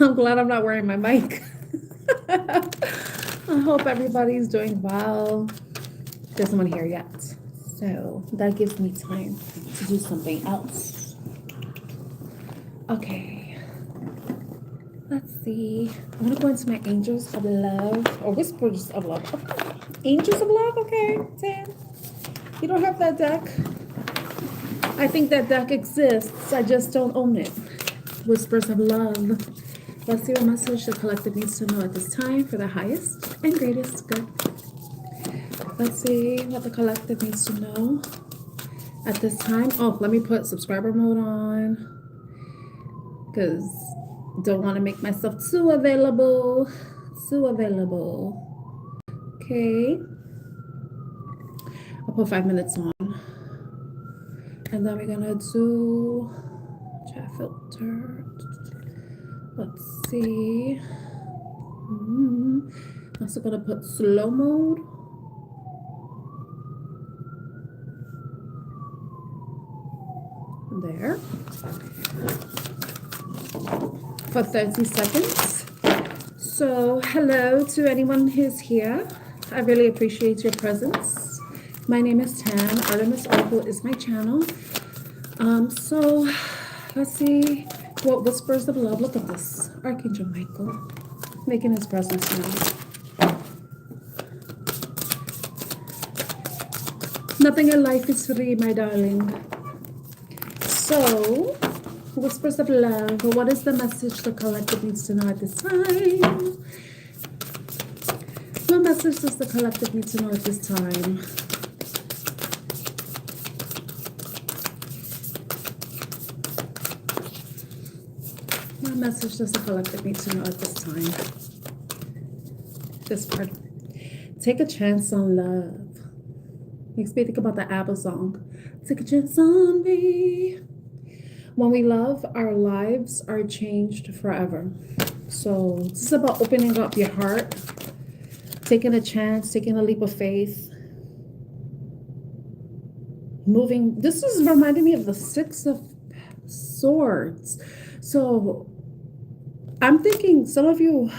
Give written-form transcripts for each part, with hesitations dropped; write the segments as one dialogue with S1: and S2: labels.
S1: I'm glad I'm not wearing my mic. I hope everybody's doing well. There's someone here yet. So that gives me time to do something else. Okay. Let's see. I'm going to go into my angels of love or whispers of love. Okay. Angels of love? Okay, Sam. You don't have that deck? I think that deck exists. I just don't own it. Whispers of love. Let's see what message the collective needs to know at this time for the highest and greatest good. Let's see what the collective needs to know at this time. Oh, let me put subscriber mode on because don't want to make myself too available. Okay. I'll put 5 minutes on. And then we're gonna do chat filter. Let's see. I'm also gonna put slow mode. There. For 30 seconds. So hello to anyone who's here. I really appreciate your presence. My name is Tam. Artemis Oracle is my channel. So let's see what whispers of love. Look at this. Archangel Michael making his presence known. Nothing in life is free, my darling. So, whispers of love. What is the message the collective needs to know at this time? What message does the collective need to know at this time? What message does the collective need to know at this time? This part. Take a chance on love. Makes me think about the ABBA song. Take a chance on me. When we love, our lives are changed forever. So this is about opening up your heart, taking a chance, taking a leap of faith, moving. This is reminding me of the Six of Swords. So I'm thinking some of you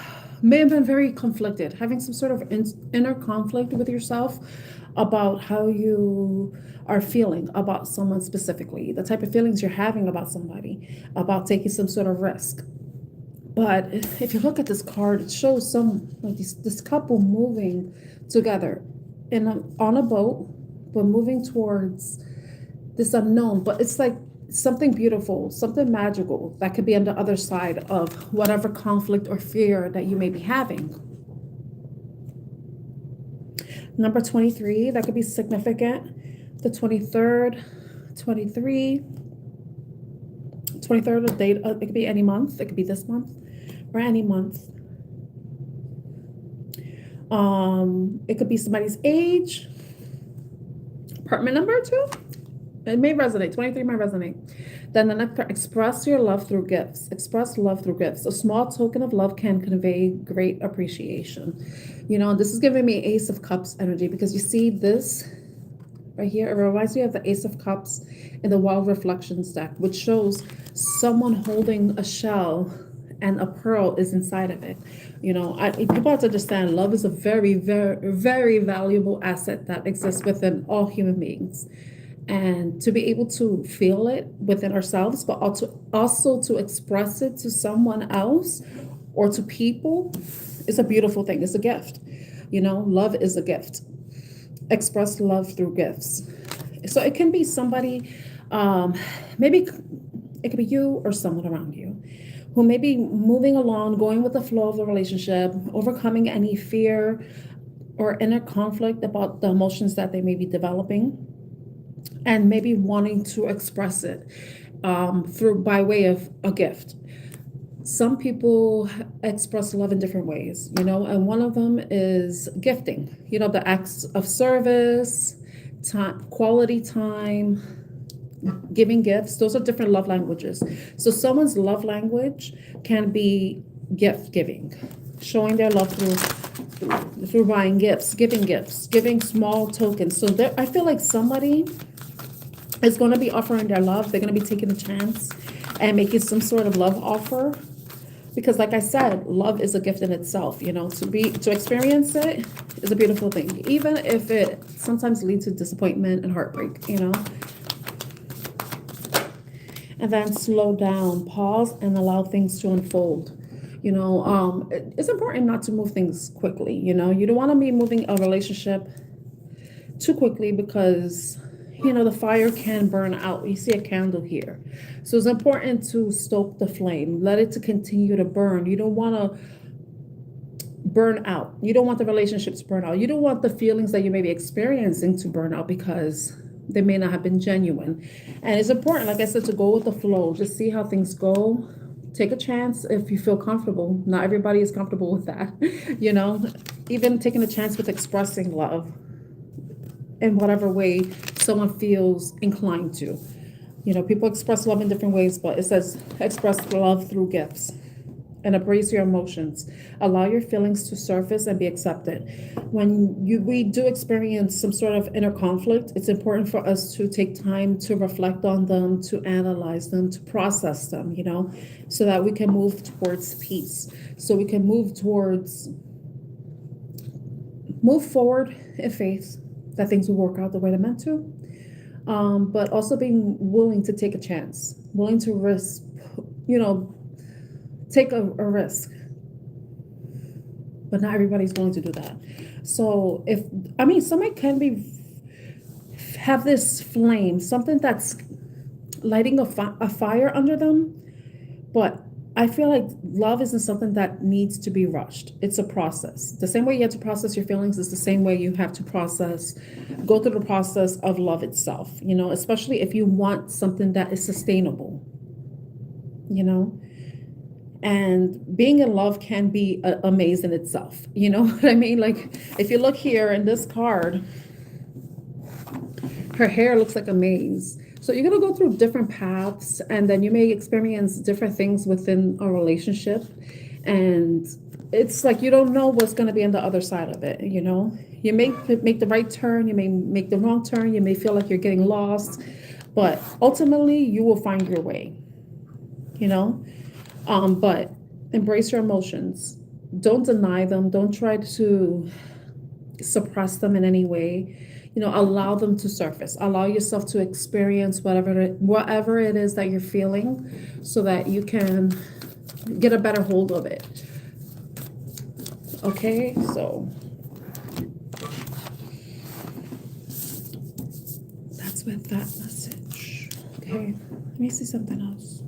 S1: may have been very conflicted, having some sort of inner conflict with yourself about how you are feeling about someone specifically, the type of feelings you're having about somebody, about taking some sort of risk. But if you look at this card, it shows some like this couple moving together on a boat, but moving towards this unknown. But it's like something beautiful, something magical that could be on the other side of whatever conflict or fear that you may be having. Number 23, that could be significant. The 23rd, 23rd of date, it could be any month. It could be this month or any month. It could be somebody's age, apartment number too. It may resonate. 23 may resonate. Then the next part, express your love through gifts. Express love through gifts. A small token of love can convey great appreciation. You know, this is giving me Ace of Cups energy because you see this right here. It reminds me of the Ace of Cups in the Wild Reflections deck, which shows someone holding a shell and a pearl is inside of it. You know, people have to understand love is a very, very, very valuable asset that exists within all human beings. And to be able to feel it within ourselves, but also to express it to someone else or to people is a beautiful thing. It's a gift. You know, love is a gift. Express love through gifts. So it can be somebody, maybe it could be you or someone around you who may be moving along, going with the flow of the relationship, overcoming any fear or inner conflict about the emotions that they may be developing, and maybe wanting to express it by way of a gift. Some people express love in different ways, you know, and one of them is gifting, you know, the acts of service, time, quality time, giving gifts. Those are different love languages. So someone's love language can be gift giving, showing their love through buying gifts, giving small tokens. So there, I feel like somebody is going to be offering their love. They're going to be taking a chance and making some sort of love offer Because like I said, love is a gift in itself, you know, to experience it is a beautiful thing, even if it sometimes leads to disappointment and heartbreak, you know. And then slow down, pause, and allow things to unfold. You know, it's important not to move things quickly. You know, you don't want to be moving a relationship too quickly because, you know, the fire can burn out. You see a candle here. So it's important to stoke the flame, let it to continue to burn. You don't want to burn out. You don't want the relationships to burn out. You don't want the feelings that you may be experiencing to burn out because they may not have been genuine. And it's important, like I said, to go with the flow. Just see how things go. Take a chance if you feel comfortable. Not everybody is comfortable with that. You know, even taking a chance with expressing love in whatever way someone feels inclined to. You know, people express love in different ways, but it says express love through gifts and embrace your emotions. Allow your feelings to surface and be accepted. When we do experience some sort of inner conflict, it's important for us to take time to reflect on them, to analyze them, to process them, you know, so that we can move towards peace. So we can move forward in faith that things will work out the way they're meant to. But also being willing to take a chance, willing to risk, you know, take a risk. But not everybody's willing to do that. So somebody can have this flame, something that's lighting a fire under them, but I feel like love isn't something that needs to be rushed. It's a process. The same way you have to process your feelings is the same way you have to go through the process of love itself, you know, especially if you want something that is sustainable, you know. And being in love can be a maze in itself. You know what I mean? Like if you look here in this card, her hair looks like a maze. So you're going to go through different paths, and then you may experience different things within a relationship. And it's like you don't know what's going to be on the other side of it, you know? You may make the right turn, you may make the wrong turn, you may feel like you're getting lost, but ultimately you will find your way, you know? But embrace your emotions. Don't deny them. Don't try to suppress them in any way. You know, allow them to surface. Allow yourself to experience whatever it is that you're feeling so that you can get a better hold of it. Okay, so that's with that message. Okay, let me see something else.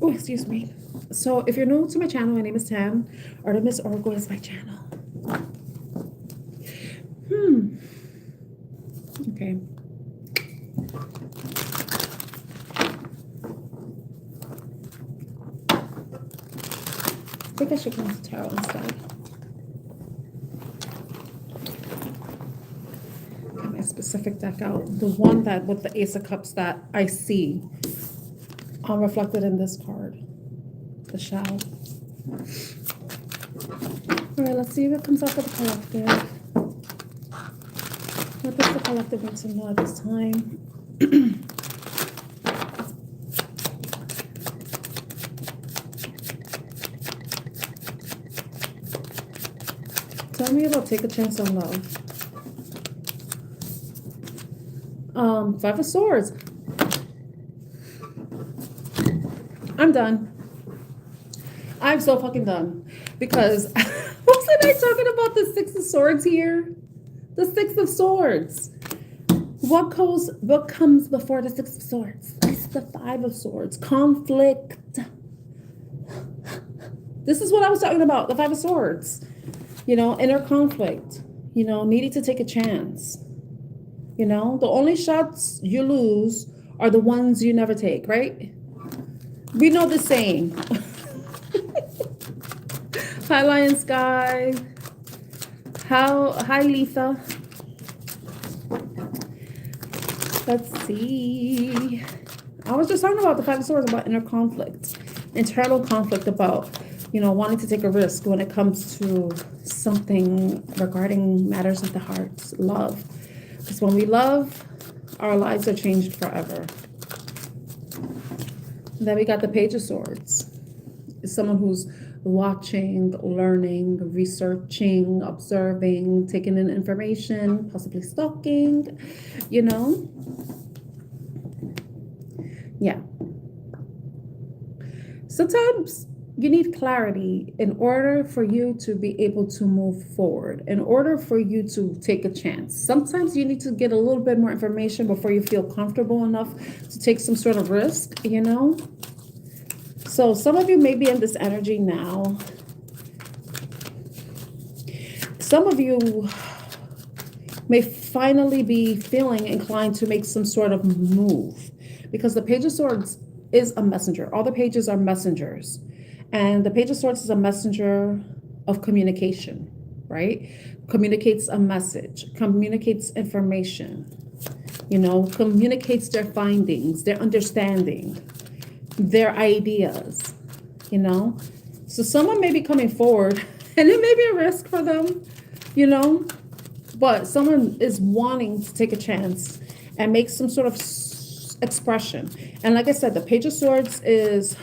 S1: Oh, excuse me. So if you're new to my channel, my name is Tam. Artemis Oracle is my channel. Okay. I think I should go with tarot instead. Get my specific deck out. The one that with the Ace of Cups that I see reflected in this card. The Shell. Alright, let's see what comes out for the collective. What does the collective want to know at this time? Tell me about take a chance on love. Five of Swords. I'm done. I'm so fucking done. Because wasn't I talking about the Six of Swords here? The Six of Swords. What comes before the Six of Swords? It's the Five of Swords. Conflict. This is what I was talking about. The Five of Swords. You know, inner conflict. You know, needing to take a chance. You know, the only shots you lose are the ones you never take, right? We know the saying. Hi, Lion Sky. Hi, Letha. Let's see. I was just talking about the Five of Swords, about inner conflict, internal conflict about, you know, wanting to take a risk when it comes to something regarding matters of the heart, love. Because when we love, our lives are changed forever. Then we got the Page of Swords. It's someone who's watching, learning, researching, observing, taking in information, possibly stalking, you know? Yeah. Sometimes you need clarity in order for you to be able to move forward, in order for you to take a chance. Sometimes you need to get a little bit more information before you feel comfortable enough to take some sort of risk, you know? So some of you may be in this energy now. Some of you may finally be feeling inclined to make some sort of move, because the Page of Swords is a messenger. All the pages are messengers. And the Page of Swords is a messenger of communication, right? Communicates a message, communicates information, you know, communicates their findings, their understanding, their ideas, you know? So someone may be coming forward, and it may be a risk for them, you know? But someone is wanting to take a chance and make some sort of expression. And like I said, the Page of Swords is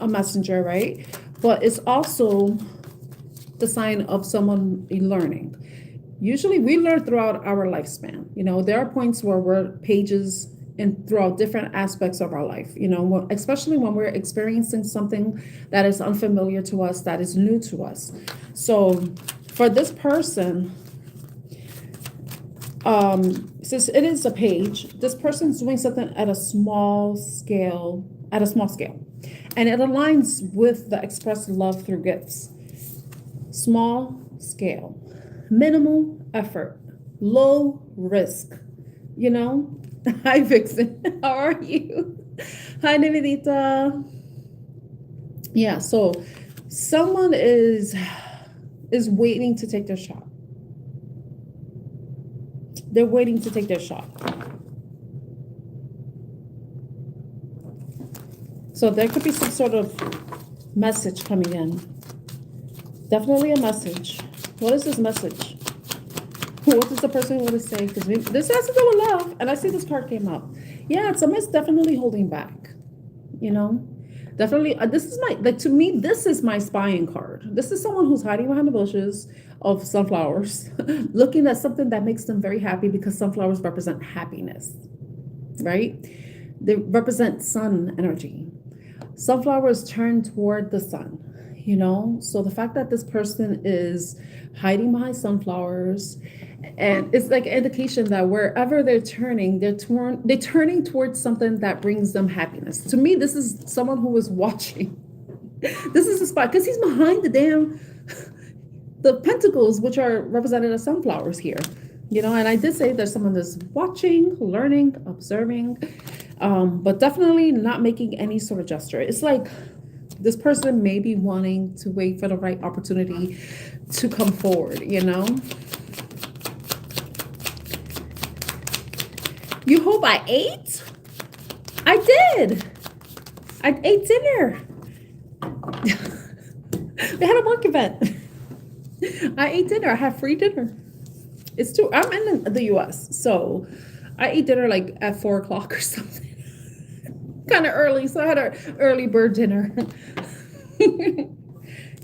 S1: a messenger, right? But it's also the sign of someone learning. Usually we learn throughout our lifespan. You know, there are points where we're pages and throughout different aspects of our life, you know, especially when we're experiencing something that is unfamiliar to us, that is new to us. So for this person, since it is a page, this person's doing something at a small scale, and it aligns with the express love through gifts. Small scale, minimal effort, low risk, you know? Hi, Vixen. How are you? Hi, Nivedita. Yeah, so someone is waiting to take their shot. They're waiting to take their shot. So there could be some sort of message coming in. Definitely a message. What is this message? What does the person want to say? Because this has to do with love, and I see this card came up. Yeah, someone's definitely holding back. You know, definitely. This is to me, this is my spying card. This is someone who's hiding behind the bushes of sunflowers, looking at something that makes them very happy, because sunflowers represent happiness, right? They represent sun energy. Sunflowers turn toward the sun, you know? So the fact that this person is hiding behind sunflowers, and it's like an indication that wherever they're turning, they're turning towards something that brings them happiness. To me, this is someone who is watching. This is the spot, because he's behind the pentacles, which are represented as sunflowers here, you know? And I did say there's someone that's watching, learning, observing, but definitely not making any sort of gesture. It's like this person may be wanting to wait for the right opportunity to come forward, you know? You hope I ate? I did. I ate dinner. We had a work event. I ate dinner. I had free dinner. I'm in the US, so I ate dinner like at 4 o'clock or something. Kind of early, so I had an early bird dinner.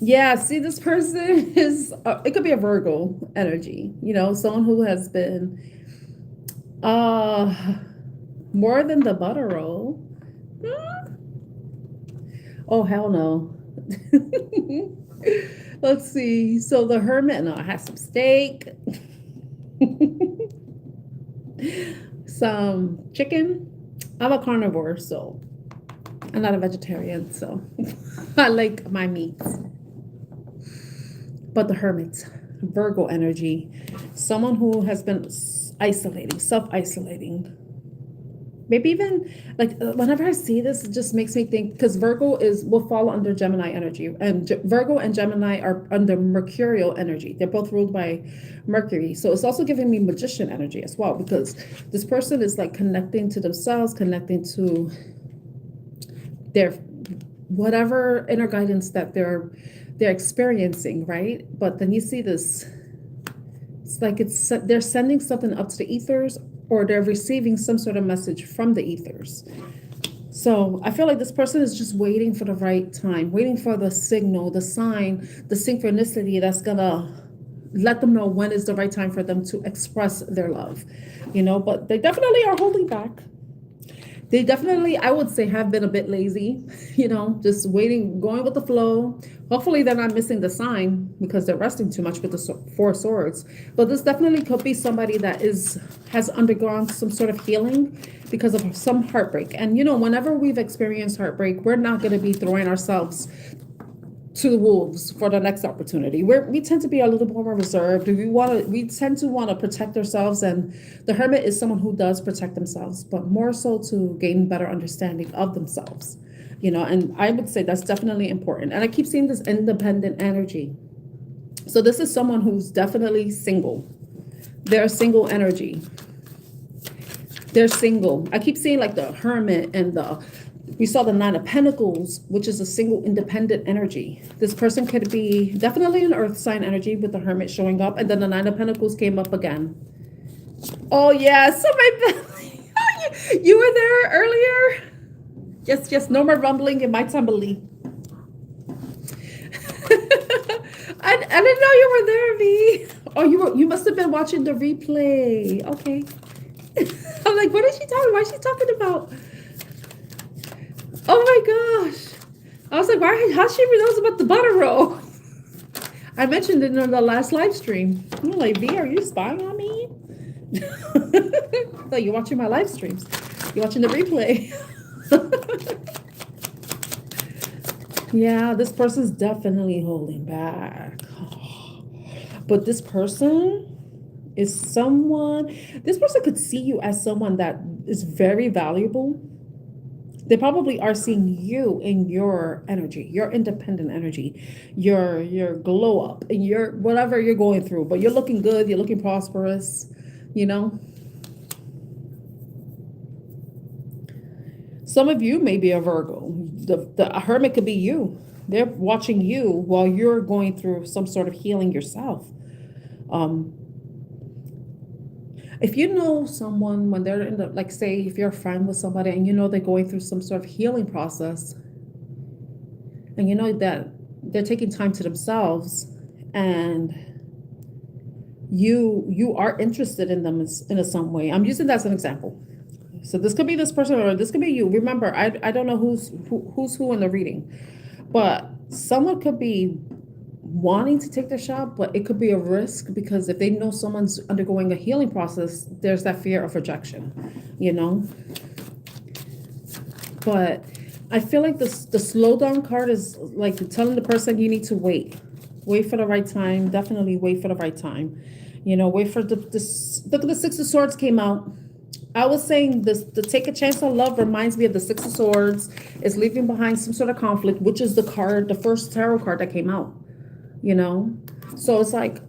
S1: Yeah, see, this person is, it could be a Virgo energy, you know, someone who has been more than the butter roll. Oh, hell no. Let's see. So the Hermit, no, I had some steak, some chicken. I'm a carnivore, so I'm not a vegetarian, so I like my meats. But the Hermit, Virgo energy, someone who has been isolating, self-isolating. Maybe even like whenever I see this, it just makes me think, because Virgo will fall under Gemini energy, and Virgo and Gemini are under Mercurial energy. They're both ruled by Mercury. So it's also giving me Magician energy as well, because this person is like connecting to themselves, connecting to their whatever inner guidance that they're experiencing, right? But then you see this, it's like they're sending something up to the ethers, or they're receiving some sort of message from the ethers. So I feel like this person is just waiting for the right time, waiting for the signal, the sign, the synchronicity that's gonna let them know when is the right time for them to express their love, but they definitely are holding back. They definitely, I would say, have been a bit lazy, just waiting, going with the flow. Hopefully, they're not missing the sign because they're resting too much with the Four Swords. But this definitely could be somebody that has undergone some sort of healing because of some heartbreak. And whenever we've experienced heartbreak, we're not going to be throwing ourselves to the wolves for the next opportunity. We tend to be a little more reserved. We tend to want to protect ourselves, and the hermit is someone who does protect themselves, but more so to gain better understanding of themselves. And I would say that's definitely important. And I keep seeing this independent energy. So this is someone who's definitely single. They're single energy. They're single. I keep seeing like the hermit and we saw the Nine of Pentacles, which is a single independent energy. This person could be definitely an earth sign energy with the hermit showing up. And then the Nine of Pentacles came up again. Oh, yes. So my belly. You were there earlier? Yes. No more rumbling in my tumbly. I didn't know you were there, V. Oh, you must have been watching the replay. Okay. I'm like, what is she talking? Why is she talking about? Oh my gosh. I was like, how she knows about the butter roll? I mentioned it in the last live stream. I'm like, V, are you spying on me? So you're watching my live streams. You're watching the replay. Yeah, this person's definitely holding back. But this person could see you as someone that is very valuable. They probably are seeing you in your energy, your independent energy, your glow up, and your whatever you're going through. But you're looking good, you're looking prosperous, Some of you may be a Virgo. The hermit could be you. They're watching you while you're going through some sort of healing yourself. If you know someone when they're like say if you're a friend with somebody and they're going through some sort of healing process, and that they're taking time to themselves, and you are interested in them in some way. I'm using that as an example. So this could be this person or this could be you. Remember, I don't know who's who in the reading, but someone could be wanting to take the shot, but it could be a risk because if they know someone's undergoing a healing process, there's that fear of rejection, But I feel like the slow down card is like telling the person you need to wait for the right time. Definitely wait for the right time. Wait for this. Look at the Six of Swords came out. I was saying this, to take a chance on love reminds me of the Six of Swords. It's leaving behind some sort of conflict, which is the first tarot card that came out. So it's like,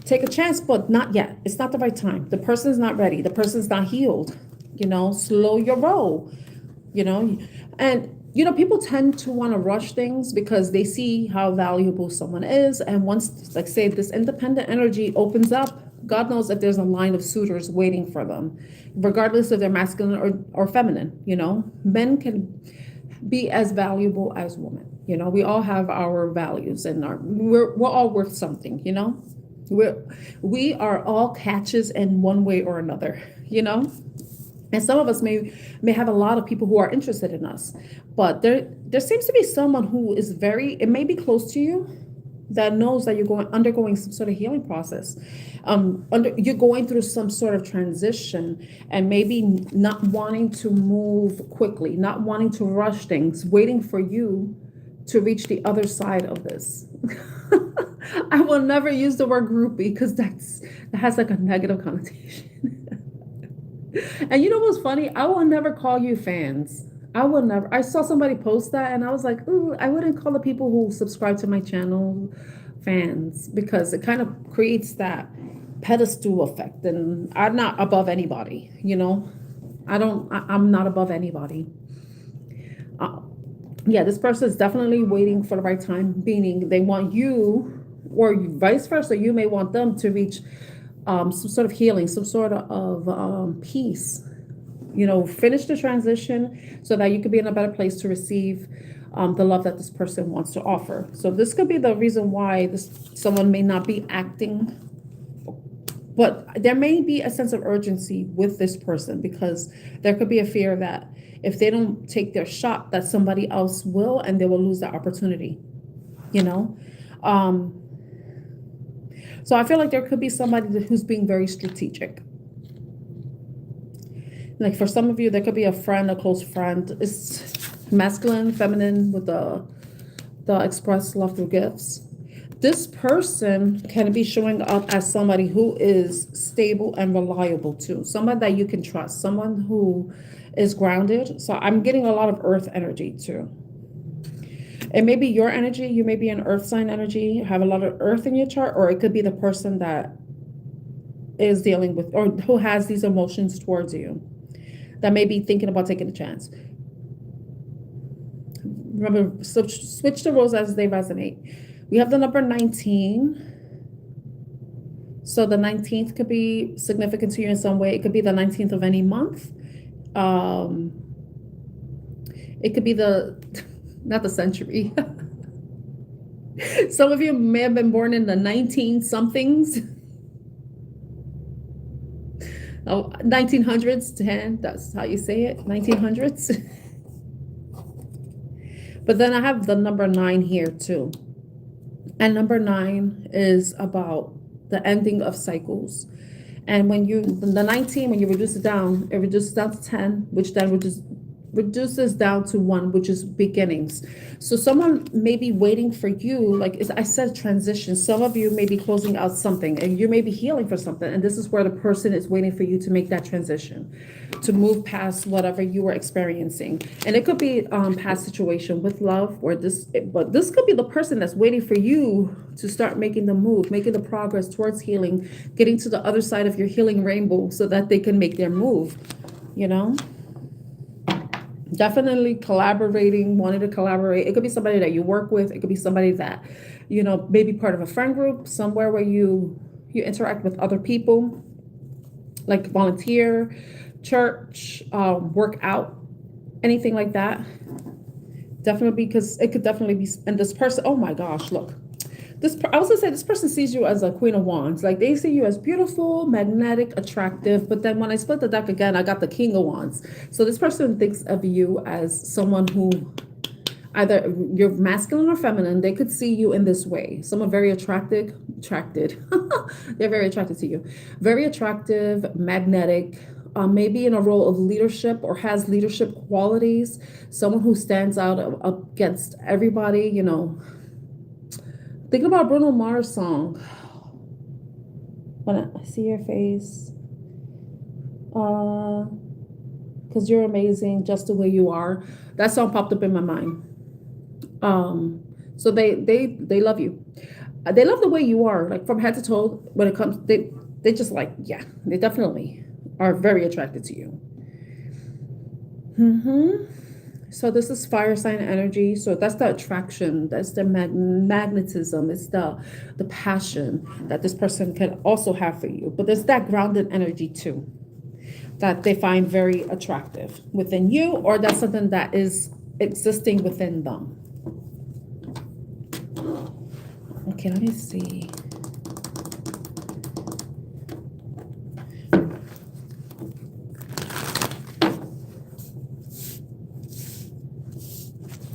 S1: take a chance, but not yet. It's not the right time. The person's not ready. The person's not healed. Slow your roll, and people tend to want to rush things because they see how valuable someone is. And once, like say, this independent energy opens up, God knows if there's a line of suitors waiting for them, regardless if they're masculine or feminine. Men can be as valuable as women. We all have our values and we're all worth something. We are all catches in one way or another. And some of us may have a lot of people who are interested in us, but there seems to be someone who is it may be close to you, that knows that you're undergoing some sort of healing process. You're going through some sort of transition and maybe not wanting to move quickly, not wanting to rush things, waiting for you to reach the other side of this. I will never use the word groupie because that has like a negative connotation. And you know what's funny? I will never call you fans. I will never. I saw somebody post that and I was like, ooh, I wouldn't call the people who subscribe to my channel fans because it kind of creates that pedestal effect. And I'm not above anybody, I'm not above anybody. Yeah, this person is definitely waiting for the right time, meaning they want you, or vice versa, you may want them to reach some sort of healing, some sort of peace finish the transition so that you could be in a better place to receive the love that this person wants to offer. So this could be the reason why someone may not be acting, but there may be a sense of urgency with this person, because there could be a fear that if they don't take their shot, that somebody else will, and they will lose that opportunity, So I feel like there could be somebody who's being very strategic. Like for some of you, there could be a friend, a close friend. It's masculine, feminine, with the express love through gifts. This person can be showing up as somebody who is stable and reliable too. Someone that you can trust. Someone who is grounded. So I'm getting a lot of earth energy too. It may be your energy. You may be an earth sign energy, have a lot of earth in your chart, or it could be the person that is dealing with, or who has these emotions towards you, that may be thinking about taking a chance. Remember, switch the roles as they resonate. We have the number 19. So the 19th could be significant to you in some way. It could be the 19th of any month. It could be not the century. Some of you may have been born in the 19 somethings. 1900s, 10, that's how you say it, 1900s. But then I have the number 9 here too. And number 9 is about the ending of cycles. And the 19, when you reduce it down to 10, which then reduces down to 1, which is beginnings. So someone may be waiting for you, like I said, transition. Some of you may be closing out something, and you may be healing for something, and this is where the person is waiting for you to make that transition, to move past whatever you were experiencing. And it could be past situation with love, but this could be the person that's waiting for you to start making the move, making the progress towards healing, getting to the other side of your healing rainbow so that they can make their move, Definitely collaborating, wanting to collaborate. It could be somebody that you work with. It could be somebody that, maybe part of a friend group, somewhere where you interact with other people, like volunteer, church, work out, anything like that. Definitely, because it could definitely be, and this person, oh my gosh, look. I was gonna say, this person sees you as a Queen of Wands. Like they see you as beautiful, magnetic, attractive. But then when I split the deck again, I got the King of Wands. So this person thinks of you as someone who, either you're masculine or feminine. They could see you in this way. Someone very attracted. They're very attracted to you. Very attractive, magnetic, maybe in a role of leadership or has leadership qualities. Someone who stands out against everybody, Think about Bruno Mars' song. When I see your face, because you're amazing just the way you are. That song popped up in my mind. So they love you. They love the way you are, like from head to toe. When it comes, they just like, yeah, they definitely are very attracted to you. So this is fire sign energy. So that's the attraction. That's the magnetism. It's the passion that this person can also have for you. But there's that grounded energy too, that they find very attractive within you, or that's something that is existing within them. Okay, let me see.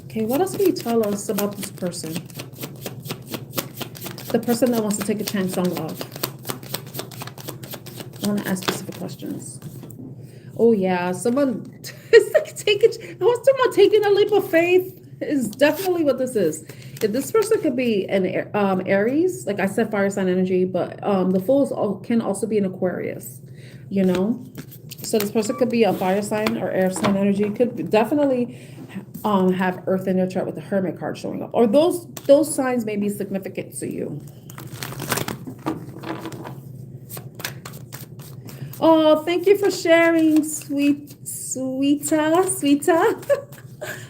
S1: Okay, what else can you tell us about this person? The person that wants to take a chance on love. I want to ask specific questions. Oh yeah, someone it's like I was talking about taking a leap of faith is definitely what this is. If this person could be an Aries, like I said, fire sign energy, but the Fool can also be an Aquarius, So this person could be a fire sign or air sign energy. Could definitely have Earth in their chart with the Hermit card showing up, or those signs may be significant to you. Oh, thank you for sharing, sweeta.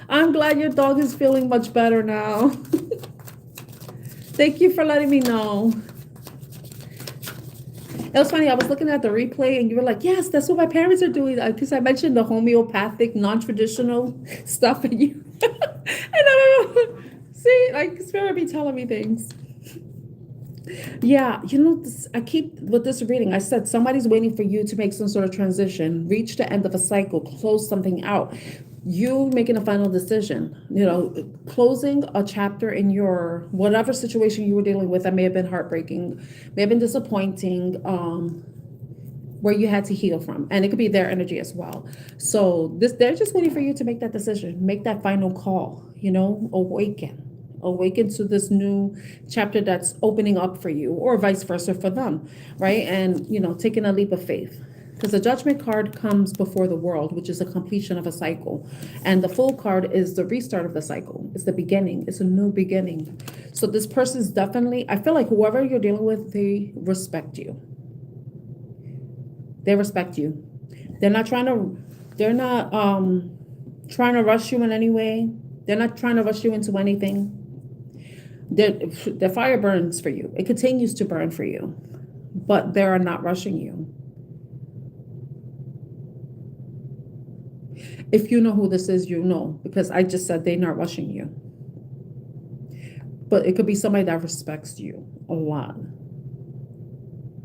S1: I'm glad your dog is feeling much better now. Thank you for letting me know. It was funny. I was looking at the replay, and you were like, "Yes, that's what my parents are doing." Because I mentioned the homeopathic, non-traditional stuff, and you, and I don't know. See, like spirit be telling me things. Yeah, this, I keep with this reading. I said somebody's waiting for you to make some sort of transition, reach the end of a cycle, close something out. You making a final decision, closing a chapter in your whatever situation you were dealing with that may have been heartbreaking, may have been disappointing, where you had to heal from, and it could be their energy as well. So they're just waiting for you to make that decision, make that final call. Awaken to this new chapter that's opening up for you, or vice versa for them, right? And taking a leap of faith, because the judgment card comes before the world, which is a completion of a cycle, and the full card is the restart of the cycle. It's the beginning. It's a new beginning. So this person's definitely, I feel like whoever you're dealing with, they respect you. They respect you. They're not trying to rush you in any way. They're not trying to rush you into anything. The fire burns for you. It continues to burn for you, but they are not rushing you. If you know who this is, because I just said they're not rushing you. But it could be somebody that respects you a lot,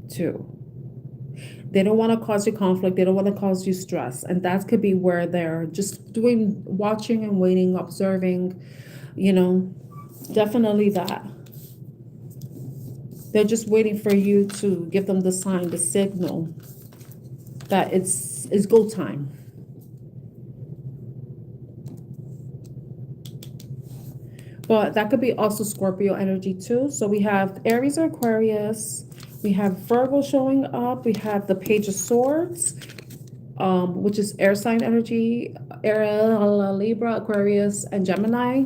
S1: too. They don't want to cause you conflict. They don't want to cause you stress. And that could be where they're just watching and waiting, observing, definitely that. They're just waiting for you to give them the sign, the signal that it's go time. But that could be also Scorpio energy too. So we have Aries or Aquarius. We have Virgo showing up. We have the Page of Swords, which is air sign energy, Libra, Aquarius, and Gemini.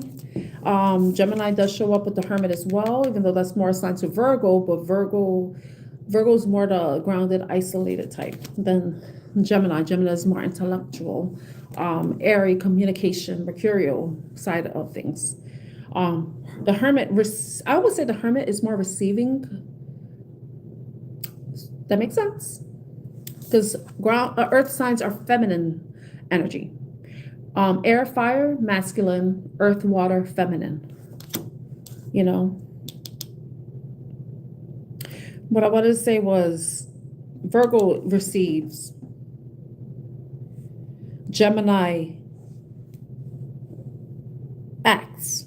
S1: Gemini does show up with the Hermit as well, even though that's more assigned to Virgo, but Virgo's more the grounded, isolated type than Gemini. Gemini is more intellectual, airy, communication, mercurial side of things. The Hermit, I would say the Hermit is more receiving. That makes sense? Because earth signs are feminine energy. Air, fire, masculine. Earth, water, feminine. What I wanted to say was Virgo receives. Gemini acts.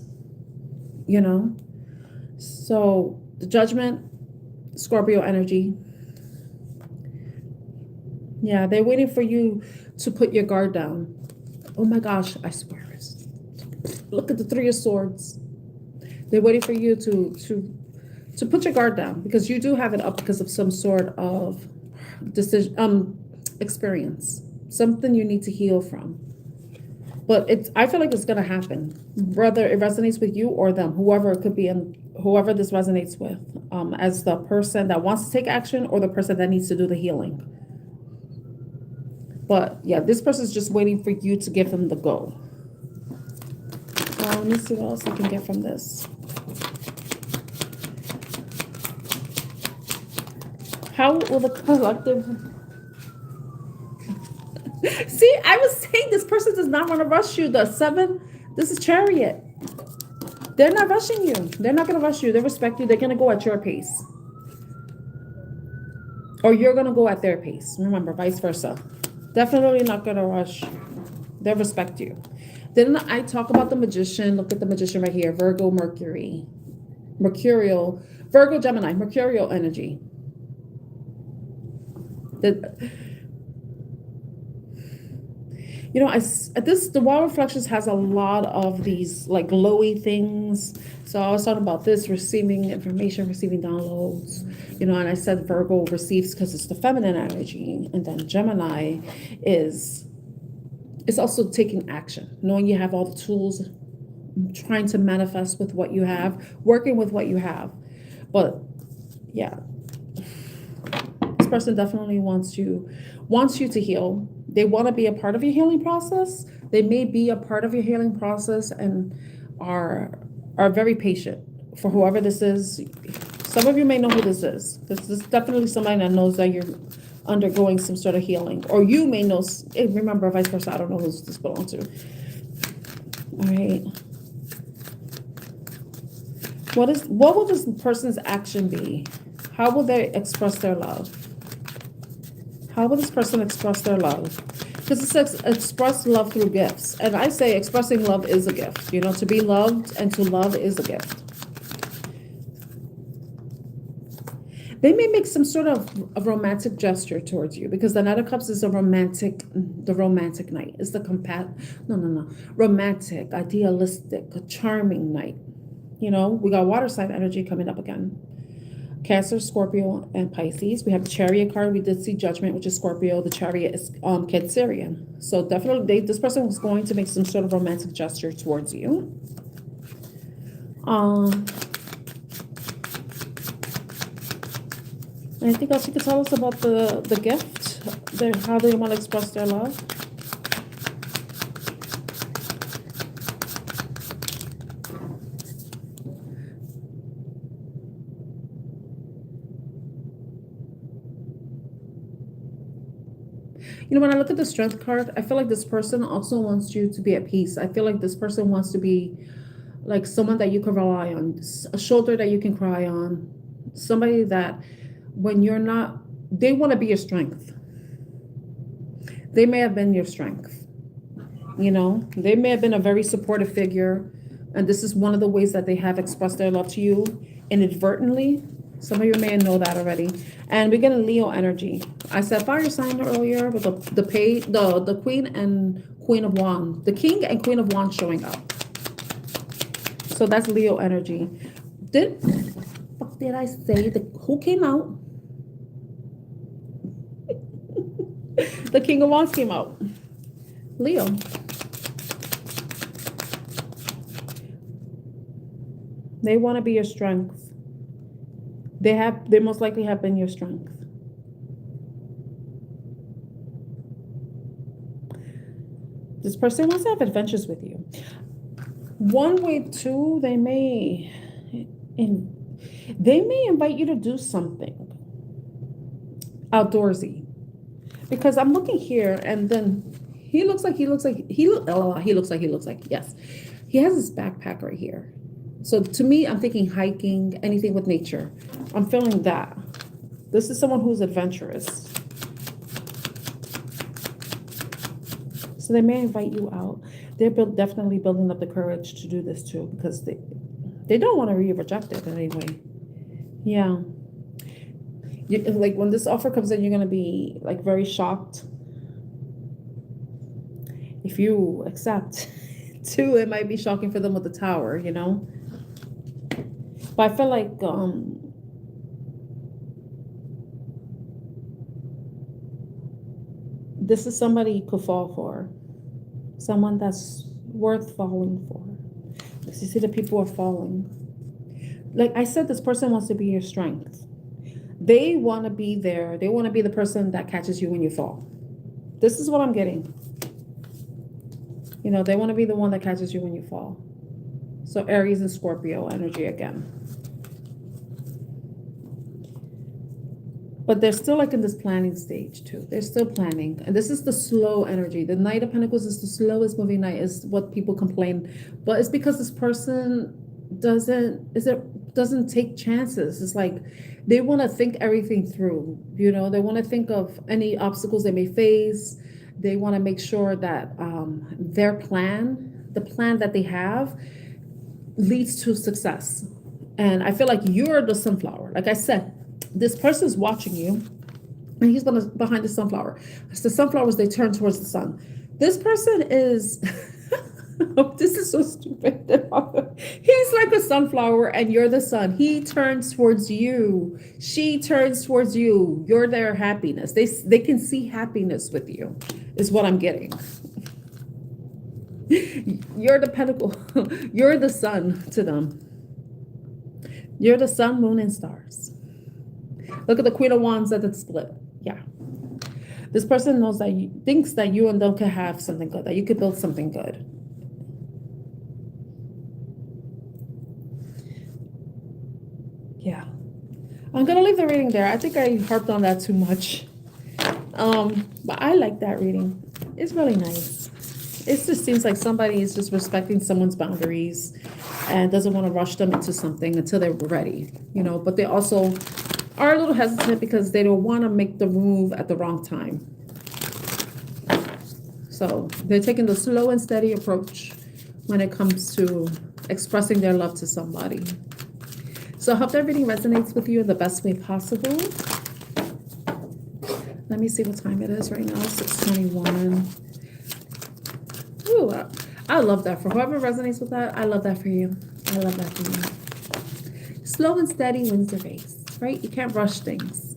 S1: So the Judgment, Scorpio energy. Yeah, they're waiting for you to put your guard down. Oh my gosh, I swear. Look at the Three of Swords. They're waiting for you to put your guard down, because you do have it up because of some sort of experience. Something you need to heal from. But I feel like it's gonna happen. Whether it resonates with you or them, whoever it could be, and whoever this resonates with, as the person that wants to take action or the person that needs to do the healing. But yeah, this person's just waiting for you to give them the go. Let me see what else I can get from this. How will the collective... See, I was saying this person does not want to rush you. The 7, this is Chariot. They're not rushing you. They're not going to rush you. They respect you. They're going to go at your pace. Or you're going to go at their pace. Remember, vice versa. Definitely not going to rush. They respect you. Then I talk about the Magician. Look at the Magician right here. Virgo, Mercury. Mercurial. Virgo, Gemini. Mercurial energy. The Wall Reflections has a lot of these like glowy things. So I was talking about this, receiving information, receiving downloads, and I said Virgo receives because it's the feminine energy. And then Gemini it's also taking action, knowing you have all the tools, trying to manifest with what you have, working with what you have. But yeah, this person definitely wants you to heal. They want to be a part of your healing process. They may be a part of your healing process and are very patient for whoever this is. Some of you may know who this is. This is definitely somebody that knows that you're undergoing some sort of healing. Or you may know, remember, vice versa. I don't know who this belongs to. All right. What will this person's action be? How will they express their love? How will this person express their love? Because it says express love through gifts. And I say expressing love is a gift. You know, to be loved and to love is a gift. They may make some sort of a romantic gesture towards you, because the Knight of Cups is the romantic night. It's the romantic, idealistic, charming night. You know, we got water sign energy coming up again. Cancer, Scorpio, and Pisces. We have the Chariot card. We did see Judgment, which is Scorpio. The Chariot is Cancerian. So definitely, this person was going to make some sort of romantic gesture towards you. Anything else you could tell us about the gift? How they want to express their love? You know, when I look at the Strength card, I feel like this person also wants you to be at peace. I feel like this person wants to be like someone that you can rely on, a shoulder that you can cry on, somebody that when you're not, they want to be your strength. They may have been your strength. You know, they may have been a very supportive figure. And this is one of the ways that they have expressed their love to you inadvertently. Some of you may know that already. And we're getting Leo energy. I said fire sign earlier with the Queen and Queen of Wands. The King and Queen of Wands showing up. So that's Leo energy. What did I say? Who came out? The King of Wands came out. Leo. They want to be your strength. They most likely have been your strength. This person wants to have adventures with you. One way too, they may invite you to do something outdoorsy. Because I'm looking here, and then yes. He has his backpack right here. So to me, I'm thinking hiking, anything with nature. I'm feeling that. This is someone who's adventurous. So they may invite you out. They're definitely building up the courage to do this too, because they don't want to be rejected anyway. Yeah. Like when this offer comes in, you're going to be like very shocked. If you accept too, it might be shocking for them with the Tower, you know. But I feel like this is somebody you could fall for. Someone that's worth falling for. Because you see the people are falling. Like I said, this person wants to be your strength. They want to be there. They want to be the person that catches you when you fall. This is what I'm getting. You know, they want to be the one that catches you when you fall. So Aries and Scorpio energy again. But they're still like in this planning stage too. They're still planning. And this is the slow energy. The Knight of Pentacles is the slowest moving knight, is what people complain. But it's because this person doesn't take chances. It's like they want to think everything through. You know, they want to think of any obstacles they may face. They want to make sure that their plan, the plan that they have, leads to success. And I feel like you're the sunflower. Like I said, this person's watching you, and he's gonna behind the sunflower. It's the sunflowers, they turn towards the sun. This person is this is so stupid. He's like a sunflower and you're the sun. He turns towards you. She turns towards you. You're their happiness. They can see happiness with you, is what I'm getting. You're the pentacle. You're the sun to them. You're the sun, moon, and stars. Look at the Queen of Wands at the split. Yeah. This person knows that thinks that you and them could have something good, that you could build something good. Yeah. I'm gonna leave the reading there. I think I harped on that too much. But I like that reading. It's really nice. It just seems like somebody is just respecting someone's boundaries and doesn't want to rush them into something until they're ready, you know, but they also are a little hesitant because they don't want to make the move at the wrong time. So they're taking the slow and steady approach when it comes to expressing their love to somebody. So I hope that reading resonates with you in the best way possible. Let me see what time it is right now. 6:21. Ooh, I love that. For whoever resonates with that, I love that for you. I love that for you. Slow and steady wins the race, right? You can't rush things.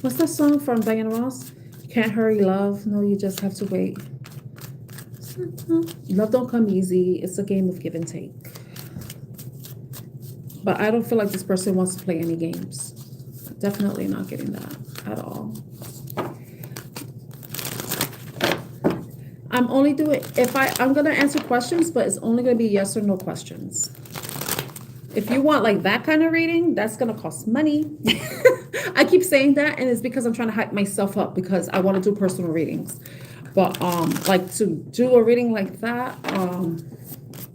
S1: What's that song from Diana Ross? You can't hurry love. No, you just have to wait. Love don't come easy. It's a game of give and take. But I don't feel like this person wants to play any games. Definitely not getting that at all. I'm only doing, I'm going to answer questions, but it's only going to be yes or no questions. If you want like that kind of reading, that's going to cost money. I keep saying that, and it's because I'm trying to hype myself up because I want to do personal readings. But like to do a reading like that,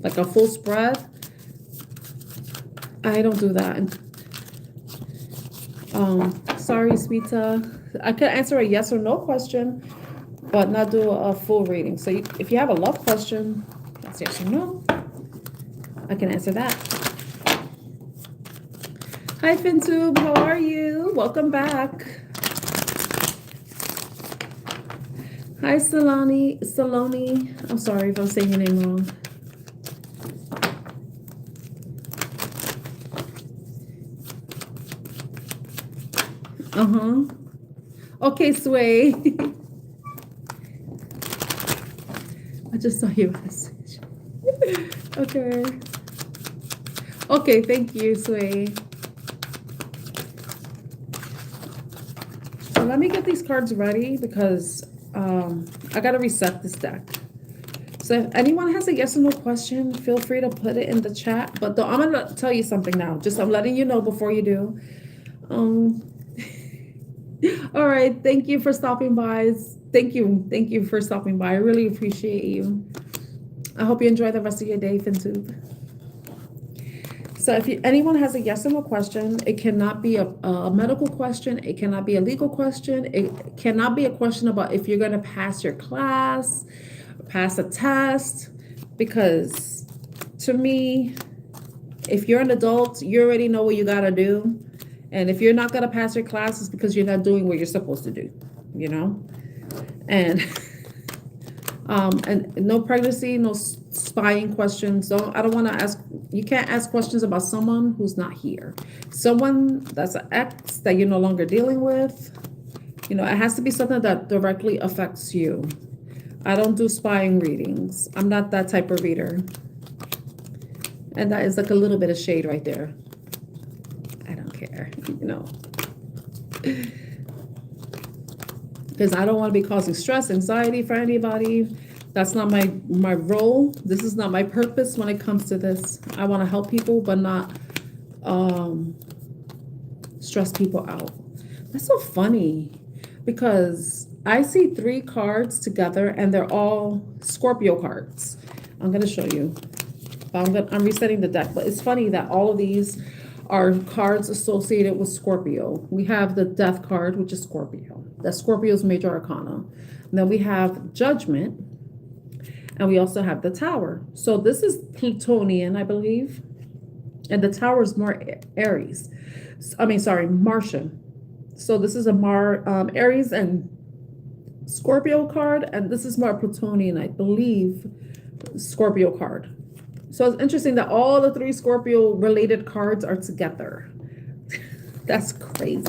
S1: like a full spread, I don't do that. Sorry, Sweeta. I could answer a yes or no question, but not do a full reading. So if you have a love question, that's yes or no. I can answer that. Hi, FinTube. How are you? Welcome back. Hi, Saloni. I'm sorry if I'm saying your name wrong. Okay, Sway. I just saw your message. Okay. Okay, thank you, Sway. So let me get these cards ready because I gotta reset this deck. So if anyone has a yes or no question, feel free to put it in the chat. But I'm gonna tell you something now. Just I'm letting you know before you do. All right, thank you for stopping by. Thank you for stopping by. I really appreciate you. I hope you enjoy the rest of your day, FinTube. So if anyone has a yes or no question, it cannot be a medical question. It cannot be a legal question. It cannot be a question about if you're going to pass your class, pass a test, because to me, if you're an adult, you already know what you got to do. And if you're not going to pass your class, it's because you're not doing what you're supposed to do, you know? And and no pregnancy, no spying questions. I don't want to ask, you can't ask questions about someone who's not here. Someone that's an ex that you're no longer dealing with. You know, it has to be something that directly affects you. I don't do spying readings. I'm not that type of reader. And that is like a little bit of shade right there. I don't care, you know. Because I don't want to be causing stress, anxiety for anybody. That's not my role. This is not my purpose when it comes to this. I want to help people, but not stress people out. That's so funny because I see 3 cards together and they're all Scorpio cards. I'm going to show you. I'm resetting the deck, but it's funny that all of these are cards associated with Scorpio. We have the Death card, which is Scorpio. That's Scorpio's major arcana. And then we have Judgment, and we also have the Tower. So this is Plutonian, I believe, and the Tower is more Aries. Martian. So this is a Aries and Scorpio card, and this is more Plutonian, I believe, Scorpio card. So it's interesting that all the 3 Scorpio related cards are together. That's crazy.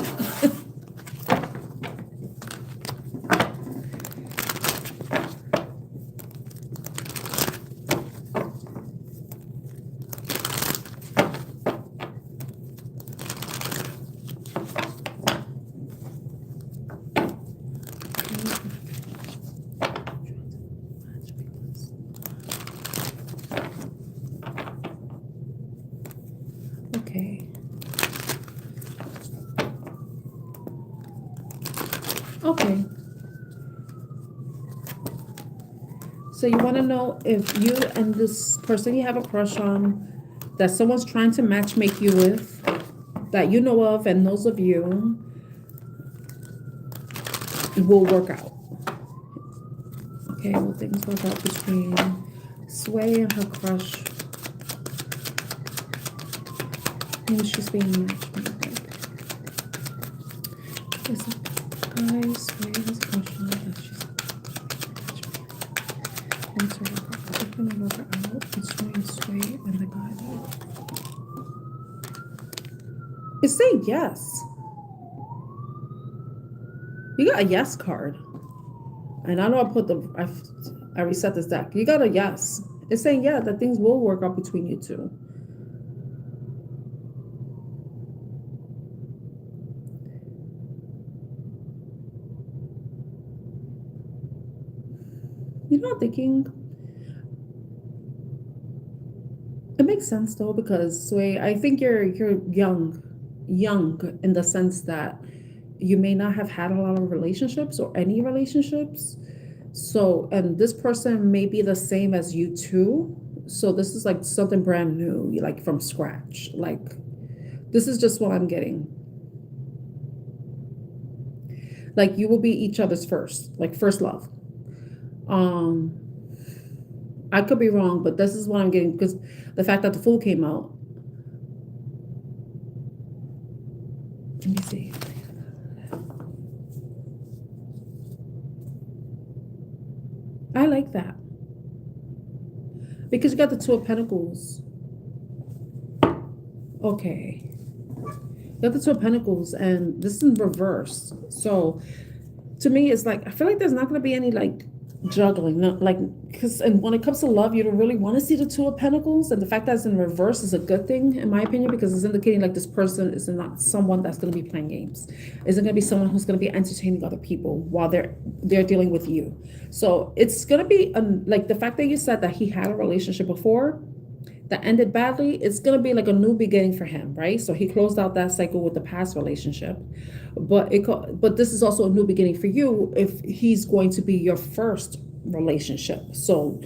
S1: Okay. So you want to know if you and this person you have a crush on, that someone's trying to match make you with, that you know of and knows of you, will work out. Okay, will things work out between Sway and her crush? Maybe she's being matched made with. Is it guy Sway has a crush on that she's going to work out? It's going to work out between Sway and the guy. It's saying yes. You got a yes card. And I know I reset this deck. You got a yes. It's saying, yeah, that things will work out between you two. You know, I'm thinking, it makes sense though, because Sway, I think you're young in the sense that you may not have had a lot of relationships or any relationships. So, and this person may be the same as you too. So this is like something brand new, like from scratch. Like, this is just what I'm getting. Like, you will be each other's first, like first love. I could be wrong, but this is what I'm getting, because the fact that the Fool came out. Let me see. I like that. Because you got the Two of Pentacles. Okay. You got the Two of Pentacles, and this is in reverse. So, to me, it's like, I feel like there's not going to be any, like, juggling. Not, like, because and when it comes to love, you don't really want to see the Two of Pentacles. And the fact that it's in reverse is a good thing, in my opinion, because it's indicating, like, this person is not someone that's going to be playing games. Isn't going to be someone who's going to be entertaining other people while they're dealing with you. So it's going to be, like, the fact that you said that he had a relationship before that ended badly, it's going to be like a new beginning for him, right? So he closed out that cycle with the past relationship. But this is also a new beginning for you if he's going to be your first relationship. So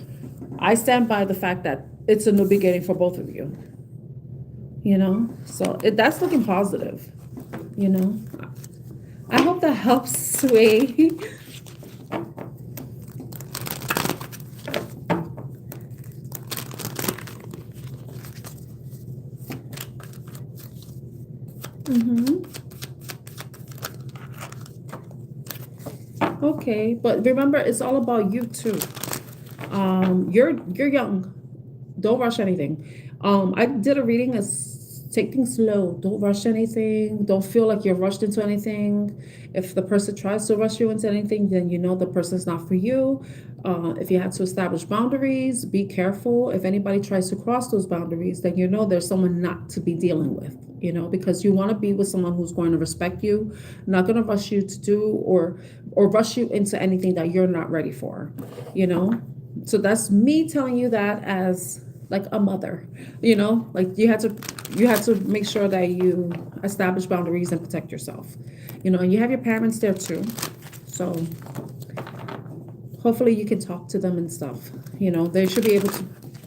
S1: I stand by the fact that it's a new beginning for both of you. You know? So that's looking positive. You know? I hope that helps, Sway. Okay, but remember, it's all about you too. You're young. Don't rush anything. I did a reading as take things slow. Don't rush anything. Don't feel like you're rushed into anything. If the person tries to rush you into anything, then you know the person's not for you. If you have to establish boundaries, be careful. If anybody tries to cross those boundaries, then you know there's someone not to be dealing with, you know, because you want to be with someone who's going to respect you, not going to rush you to do or rush you into anything that you're not ready for, you know. So that's me telling you that as like a mother, you know, like you had to make sure that you establish boundaries and protect yourself, you know, and you have your parents there too. So hopefully you can talk to them and stuff, you know, they should be able to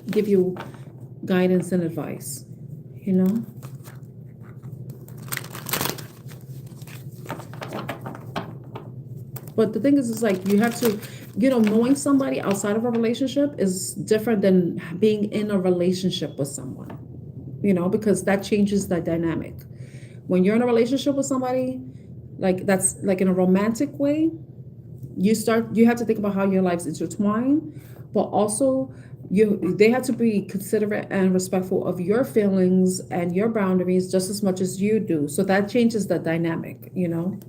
S1: give you guidance and advice, you know. But the thing is like, you have to, you know, knowing somebody outside of a relationship is different than being in a relationship with someone, you know, because that changes the dynamic. When you're in a relationship with somebody, like that's like in a romantic way, you have to think about how your lives intertwine, but also they have to be considerate and respectful of your feelings and your boundaries just as much as you do. So that changes the dynamic, you know.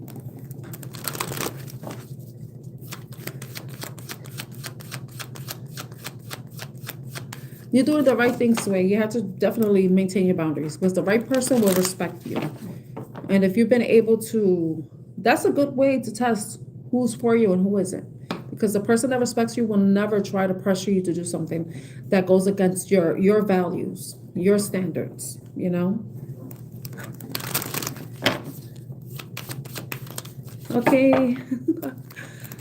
S1: You're doing the right thing, Sway. You have to definitely maintain your boundaries because the right person will respect you. And if you've been able to, that's a good way to test who's for you and who isn't. Because the person that respects you will never try to pressure you to do something that goes against your values, your standards, you know? Okay.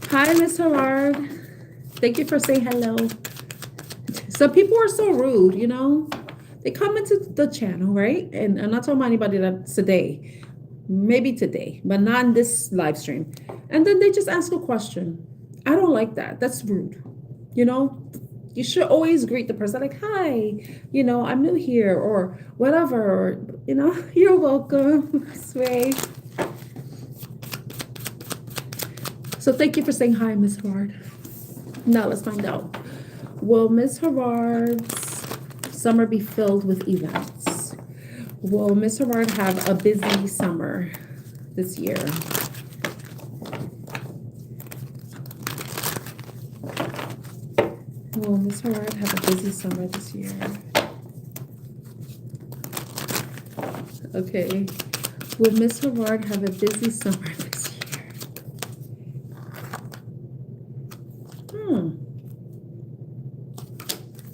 S1: Hi, Miss Gerard. Thank you for saying hello. Some people are so rude, you know. They come into the channel, right? And I'm not talking about anybody that's today. Maybe today, but not in this live stream. And then they just ask a question. I don't like that. That's rude. You know, you should always greet the person like, hi, you know, I'm new here or whatever. Or, you know, you're welcome. Sway. So thank you for saying hi, Miss Gerard. Now let's find out. Will Miss Gerard's summer be filled with events? Will Miss Gerard have a busy summer this year? Will Miss Gerard have a busy summer this year? Okay. Will Miss Gerard have a busy summer this year?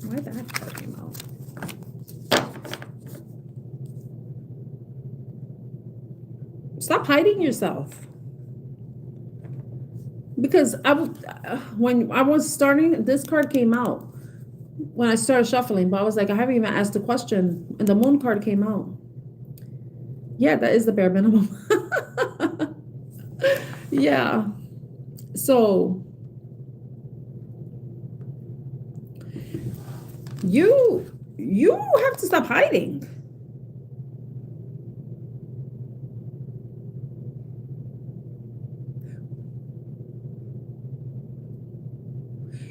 S1: Why that card came out? Stop hiding yourself. Because when I was starting, this card came out when I started shuffling, but I was like, I haven't even asked the question, and the moon card came out. Yeah, that is the bare minimum. Yeah. So you have to stop hiding.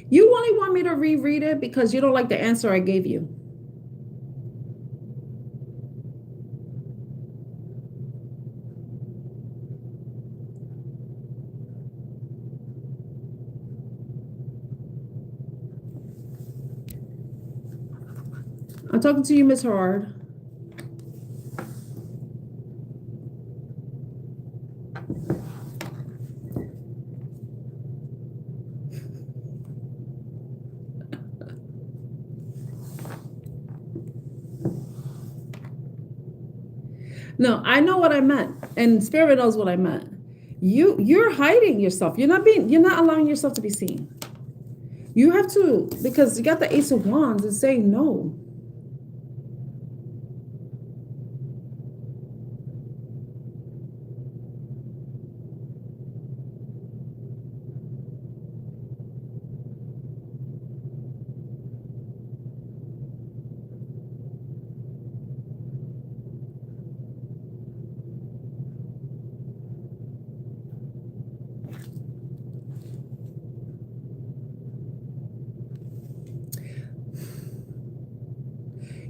S1: You only want me to reread it because you don't like the answer I gave you. I'm talking to you, Miss Gerard. No, I know what I meant, and Spirit knows what I meant. You're hiding yourself. You're not allowing yourself to be seen. You have to, because you got the Ace of Wands and saying no.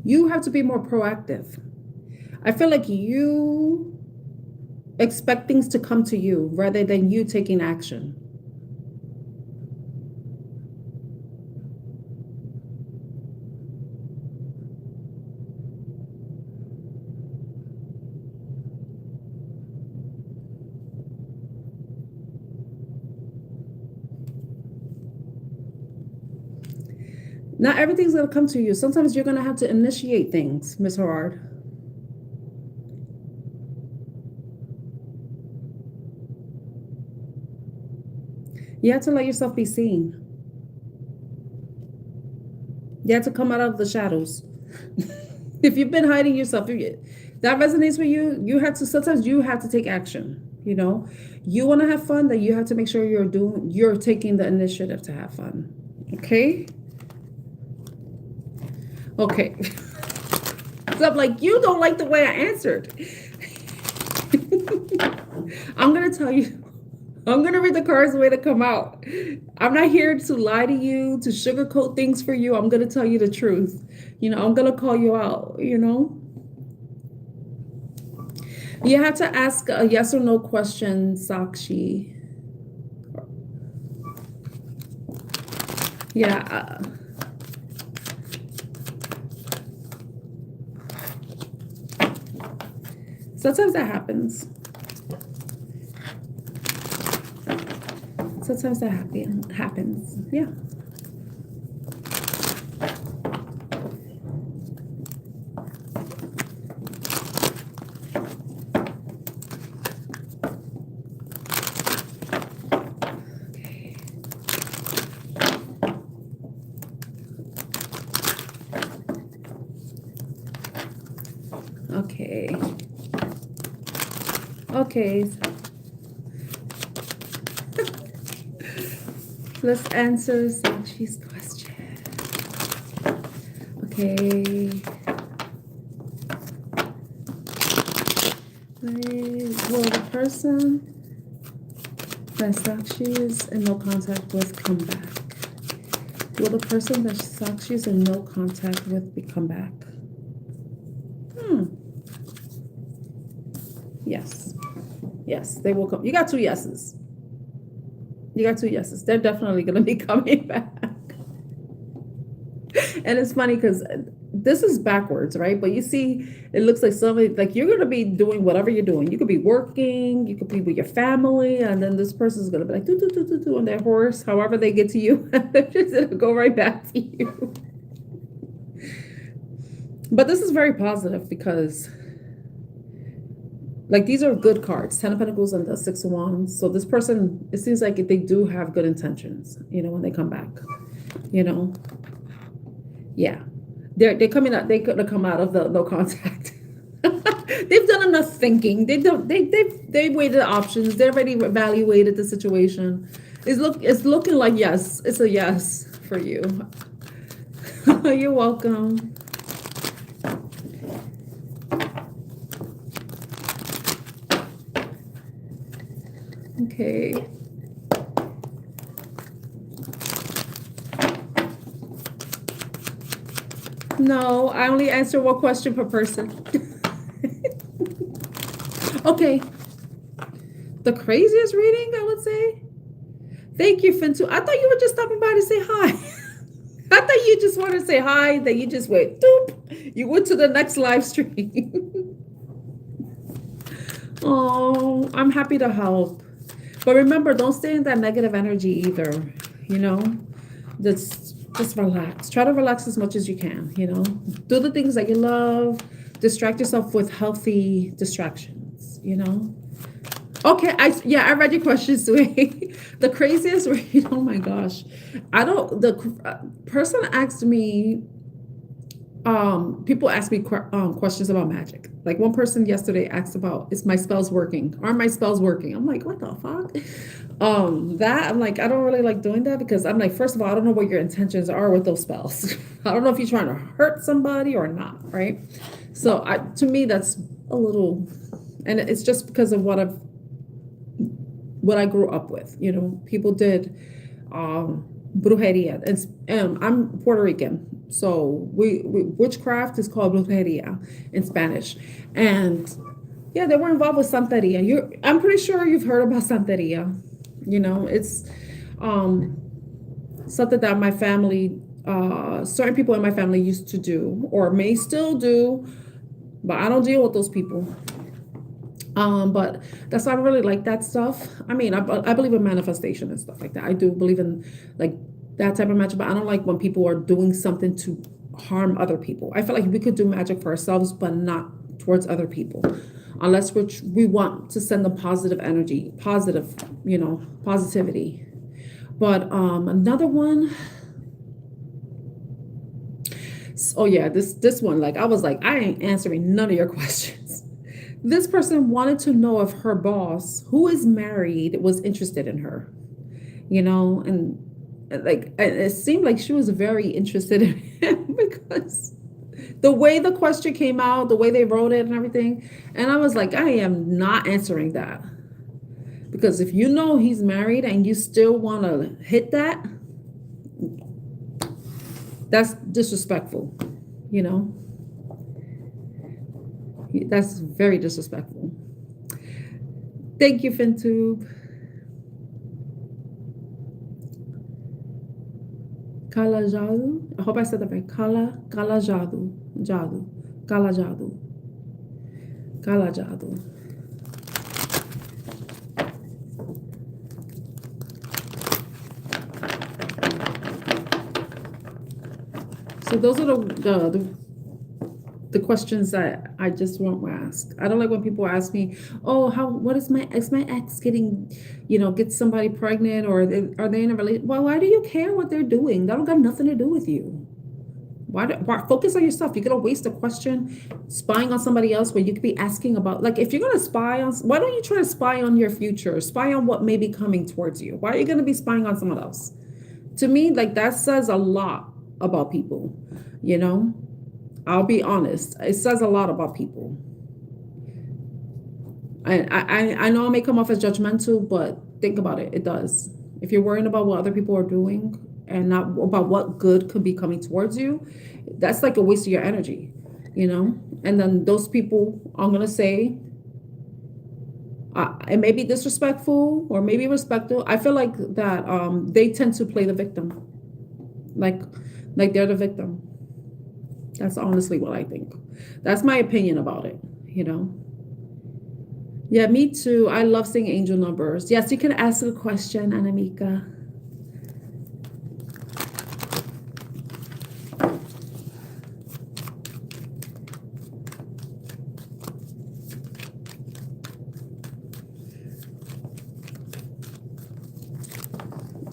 S1: You have to be more proactive. I feel like you expect things to come to you rather than you taking action. Not everything's going to come to you. Sometimes you're going to have to initiate things, Miss Gerard. You have to let yourself be seen. You have to come out of the shadows. If you've been hiding yourself, that resonates with you. Sometimes you have to take action. You know, you want to have fun, then you have to make sure you're taking the initiative to have fun. Okay. Okay. So I'm like, you don't like the way I answered. I'm going to tell you, I'm going to read the cards the way they come out. I'm not here to lie to you, to sugarcoat things for you. I'm going to tell you the truth. You know, I'm going to call you out, you know. You have to ask a yes or no question, Sakshi. Yeah. Sometimes that happens. Sometimes that happens. Yeah. Okay. Okay. Let's answer Sachi's question. Okay. Will the person that Sakshi is in no contact with come back? Will the person that Sakshi is in no contact with come back? Yes. Yes, they will come. You got two yeses. You got two yeses. They're definitely going to be coming back. And it's funny because this is backwards, right? But you see, it looks like somebody, like you're going to be doing whatever you're doing. You could be working, you could be with your family, and then this person's going to be like, do, do, do, do, do, on their horse, however they get to you. They're just going to go right back to you. But this is very positive because, like, these are good cards, 10 of Pentacles and the 6 of Wands. So this person, it seems like they do have good intentions, when they come back, Yeah. They're coming out, they could have come out of the no contact. They've done enough thinking. They've weighed the options. They already evaluated the situation. It's looking like yes. It's a yes for you. You're welcome. Okay. No, I only answer one question per person. Okay. The craziest reading, I would say. Thank you, Fintu. I thought you were just stopping by to say hi. I thought you just wanted to say hi, then you just went, doop. You went to the next live stream. Oh, I'm happy to help. But remember, don't stay in that negative energy either, Just relax. Try to relax as much as you can, Do the things that you love. Distract yourself with healthy distractions, Okay, I read your questions, Sue. The craziest read, oh my gosh. The person asked me, people ask me questions about magic. Like one person yesterday asked about, is my spells working? Are my spells working? I'm like, what the fuck? I'm like, I don't really like doing that because I'm like, first of all, I don't know what your intentions are with those spells. I don't know if you're trying to hurt somebody or not, right? So to me, that's a little, and it's just because of what I grew up with. People did brujeria, and I'm Puerto Rican, so we witchcraft is called brujeria in Spanish, and yeah, they were involved with santeria. I'm pretty sure you've heard about santeria. It's something that my family, certain people in my family used to do or may still do, but I don't deal with those people. But that's why I really like that stuff. I mean, I believe in manifestation and stuff like that. I do believe in like that type of magic, but I don't like when people are doing something to harm other people. I feel like we could do magic for ourselves, but not towards other people, unless we want to send them positive energy, positivity. But another one. Oh yeah, this one, like I was like, I ain't answering none of your questions. This person wanted to know if her boss, who is married, was interested in her, and like it seemed like she was very interested in him because the way the question came out, the way they wrote it and everything. And I was like, I am not answering that. Because if you know he's married and you still want to hit that, that's disrespectful, That's very disrespectful. Thank you, FinTube. Kala Jadu. I hope I said that right. Kala Jadu. Kala Jadu. So those are the questions that I just won't ask. I don't like when people ask me, oh, what is my ex getting, get somebody pregnant, or are they in a relationship? Well, why do you care what they're doing? That don't got nothing to do with you. Why focus on yourself? You're gonna waste a question spying on somebody else where you could be asking about, like, if you're gonna spy on, why don't you try to spy on your future, spy on what may be coming towards you? Why are you gonna be spying on someone else? To me, like, that says a lot about people, you know? I'll be honest. It says a lot about people. I know I may come off as judgmental, but think about it. It does. If you're worrying about what other people are doing and not about what good could be coming towards you, that's like a waste of your energy, you know? And then those people, I'm going to say, it may be disrespectful or maybe respectful. I feel like that they tend to play the victim. Like they're the victim. That's honestly what I think. That's my opinion about it, you know? Yeah, me too. I love seeing angel numbers. Yes, you can ask a question, Anamika.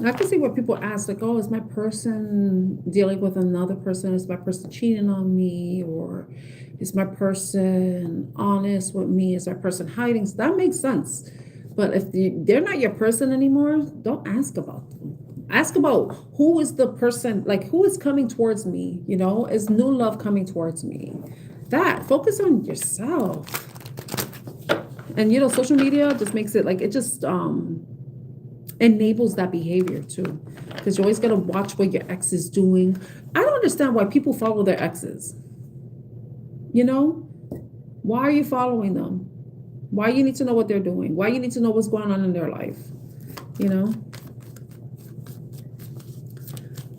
S1: I can see what people ask, like, oh, is my person dealing with another person? Is my person cheating on me? Or is my person honest with me? Is my person hiding? So that makes sense. But if they're not your person anymore, don't ask about them. Ask about who is the person, like, who is coming towards me? You know, is new love coming towards me? That, focus on yourself. And, you know, social media just makes it like, it just, enables that behavior too, because you always got to watch what your ex is doing. I don't understand why people follow their exes. You know, why are you following them? Why you need to know what they're doing? Why you need to know what's going on in their life? You know.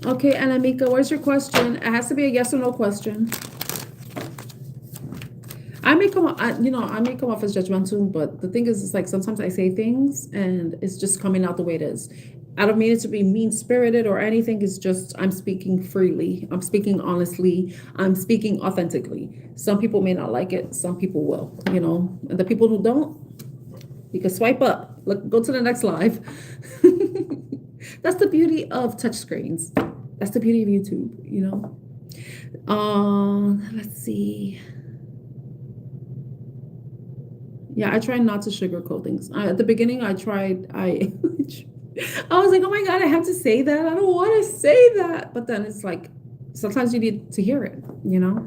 S1: Okay, Anamika, where's your question? It has to be a yes or no question. I may come off as judgmental, but the thing is, it's like sometimes I say things and it's just coming out the way it is. I don't mean it to be mean-spirited or anything. It's just I'm speaking freely. I'm speaking honestly. I'm speaking authentically. Some people may not like it. Some people will, you know. And the people who don't, you can swipe up. Look, go to the next live. That's the beauty of touch screens. That's the beauty of YouTube, you know. Let's see. Yeah, I try not to sugarcoat things. At the beginning, I was like, oh my God, I have to say that. I don't want to say that. But then it's like, sometimes you need to hear it, you know?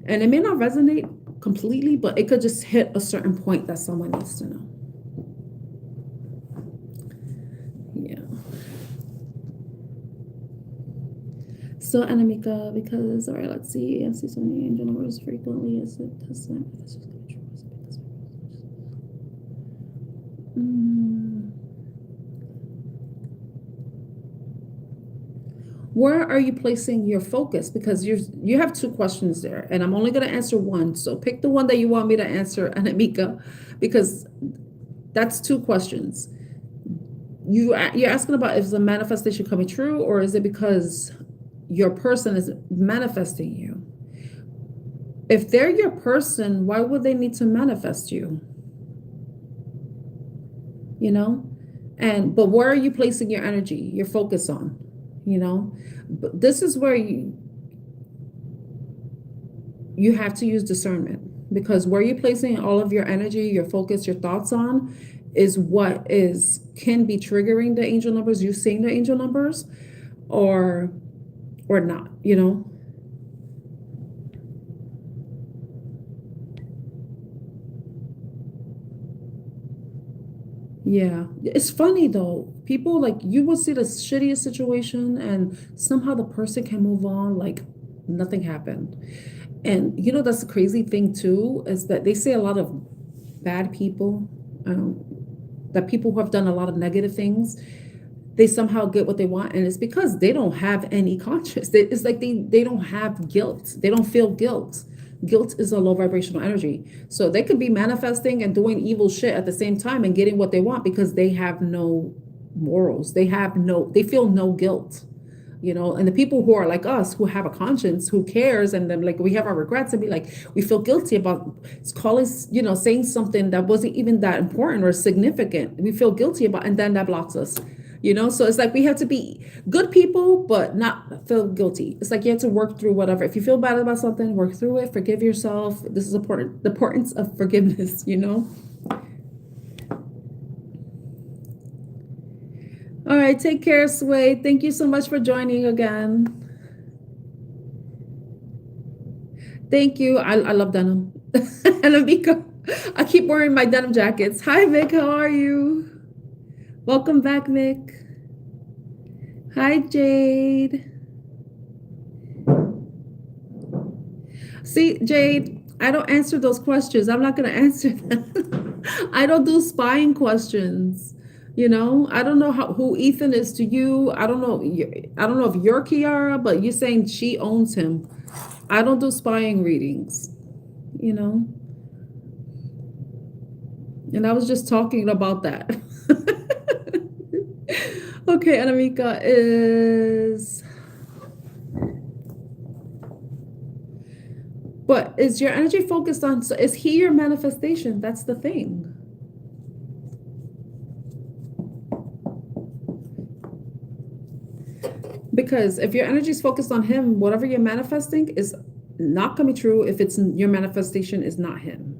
S1: And it may not resonate completely, but it could just hit a certain point that someone needs to know. Yeah. So, Anamika, because, all right, let's see. I see so many angel numbers frequently. Is it this time? This is true. Where are you placing your focus? Because you have two questions there, and I'm only going to answer one. So pick the one that you want me to answer, Anamika, because that's two questions. You're asking about if the manifestation coming true, or is it because your person is manifesting you? If they're your person, why would they need to manifest you? You know? But where are you placing your energy, your focus on? You know? But this is where you have to use discernment, because where you're placing all of your energy, your focus, your thoughts on is what can be triggering the angel numbers, you seeing the angel numbers, or not, you know? Yeah, it's funny though. People, like, you will see the shittiest situation and somehow the person can move on like nothing happened. And you know, that's the crazy thing too, is that they say a lot of bad people, that people who have done a lot of negative things, they somehow get what they want. And it's because they don't have any conscience. It's like they don't have guilt. They don't feel guilt. Guilt is a low vibrational energy. So they could be manifesting and doing evil shit at the same time and getting what they want because they have no morals. They feel no guilt, you know. And the people who are like us, who have a conscience, who cares, and then like we have our regrets and be like, we feel guilty about calling, you know, saying something that wasn't even that important or significant. We feel guilty about, and then that blocks us. So it's like we have to be good people, but not feel guilty. It's like you have to work through whatever. If you feel bad about something, work through it, forgive yourself. This is important. The importance of forgiveness. All right, take care, Sway. Thank you so much for joining again. Thank you. I love denim. And Amika, I keep wearing my denim jackets. Hi, Mick. How are you? Welcome back, Mick. Hi, Jade. See, Jade, I don't answer those questions. I'm not going to answer them. I don't do spying questions. I don't know who Ethan is to you. I don't know. I don't know if you're Kiara, but you're saying she owns him. I don't do spying readings. And I was just talking about that. Okay, Anamika is... But is your energy focused on... So is he your manifestation? That's the thing. Because if your energy is focused on him, whatever you're manifesting is not going to be true if it's your manifestation is not him.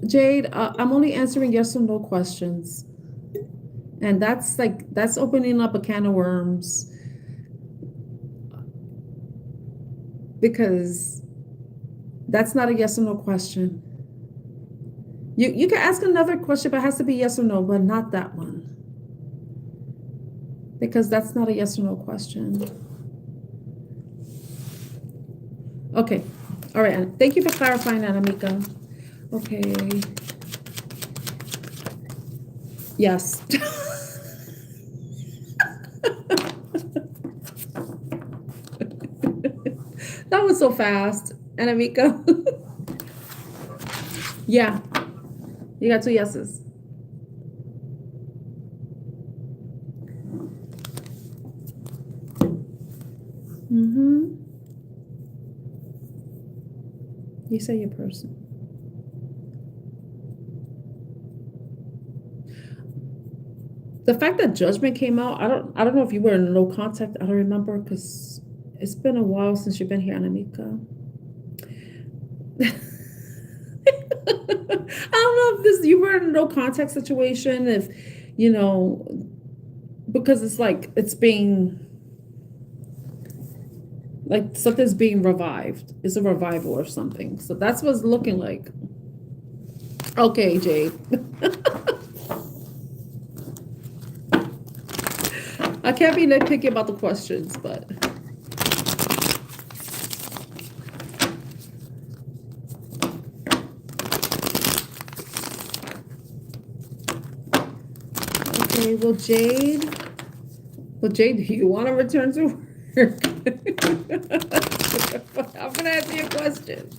S1: Jade, I'm only answering yes or no questions. And that's opening up a can of worms. Because that's not a yes or no question. You can ask another question, but it has to be yes or no, but not that one. Because that's not a yes or no question. Okay. All right. Thank you for clarifying that, Amika. Okay. Yes. That was so fast. And Amika. Yeah. You got 2 yeses. You say your person. The fact that judgment came out, I don't know if you were in no contact. I don't remember because it's been a while since you've been here, Anamika. I don't know if you were in a no contact situation, if because it's like it's being like something's being revived. It's a revival or something. So that's what it's looking like. Okay, Jade. I can't be nitpicky about the questions, but... Okay, well, Jade, do you want to return to work? I'm going to answer your question.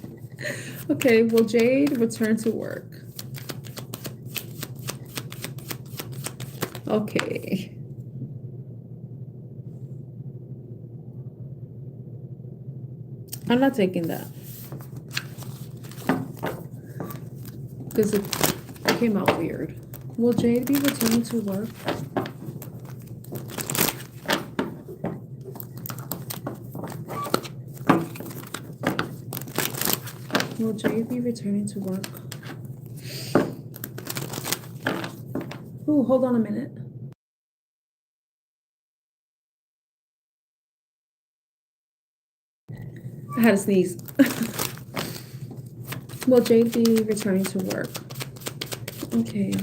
S1: Okay, well, Jade, return to work. Okay. I'm not taking that. Because it came out weird. Will Jade be returning to work? Will Jade be returning to work? Ooh, hold on a minute. I had to sneeze. Will Jade be returning to work? Okay.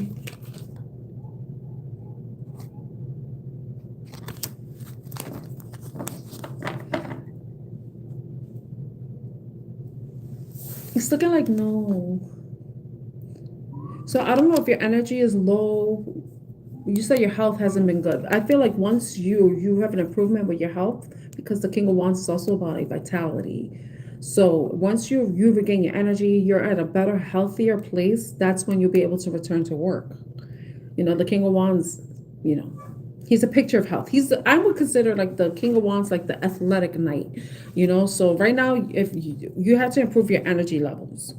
S1: It's looking like no. So I don't know if your energy is low. You said your health hasn't been good. I feel like once you have an improvement with your health, because the King of Wands is also about like vitality. So once you regain your energy, you're at a better, healthier place. That's when you'll be able to return to work. The King of Wands, you know, he's a picture of health. I would consider like the King of Wands like the athletic knight. So right now, if you have to improve your energy levels,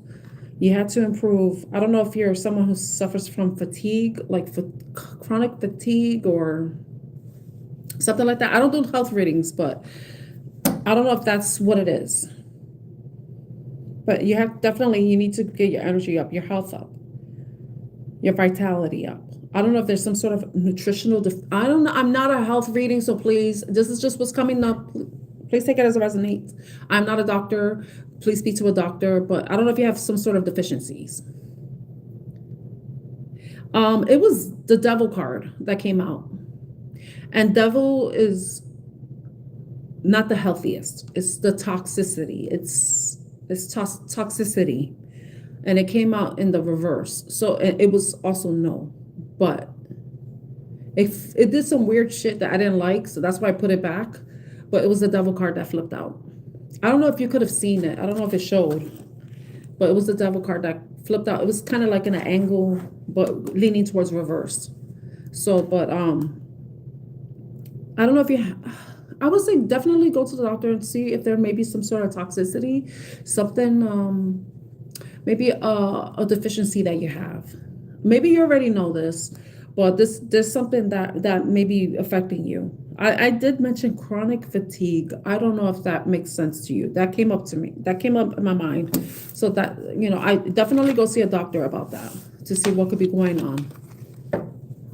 S1: you have to improve. I don't know if you're someone who suffers from fatigue, like chronic fatigue or something like that. I don't do health readings, but I don't know if that's what it is. But you need to get your energy up, your health up, your vitality up. I don't know if there's some sort of nutritional. I don't know. I'm not a health reading, so please, this is just what's coming up. Please take it as it resonates. I'm not a doctor. Please speak to a doctor. But I don't know if you have some sort of deficiencies. It was the devil card that came out, and devil is not the healthiest. It's the toxicity. It's toxicity, and it came out in the reverse. So it was also no. But it did some weird shit that I didn't like, so that's why I put it back. But it was the devil card that flipped out. I don't know if you could have seen it. I don't know if it showed, but it was the devil card that flipped out. It was kind of like in an angle, but leaning towards reverse. So, but I don't know if I would say definitely go to the doctor and see if there may be some sort of toxicity, something, maybe a deficiency that you have. Maybe you already know this, but there's something that may be affecting you. I did mention chronic fatigue. I don't know if that makes sense to you. That came up to me. That came up in my mind. So that, I definitely go see a doctor about that to see what could be going on.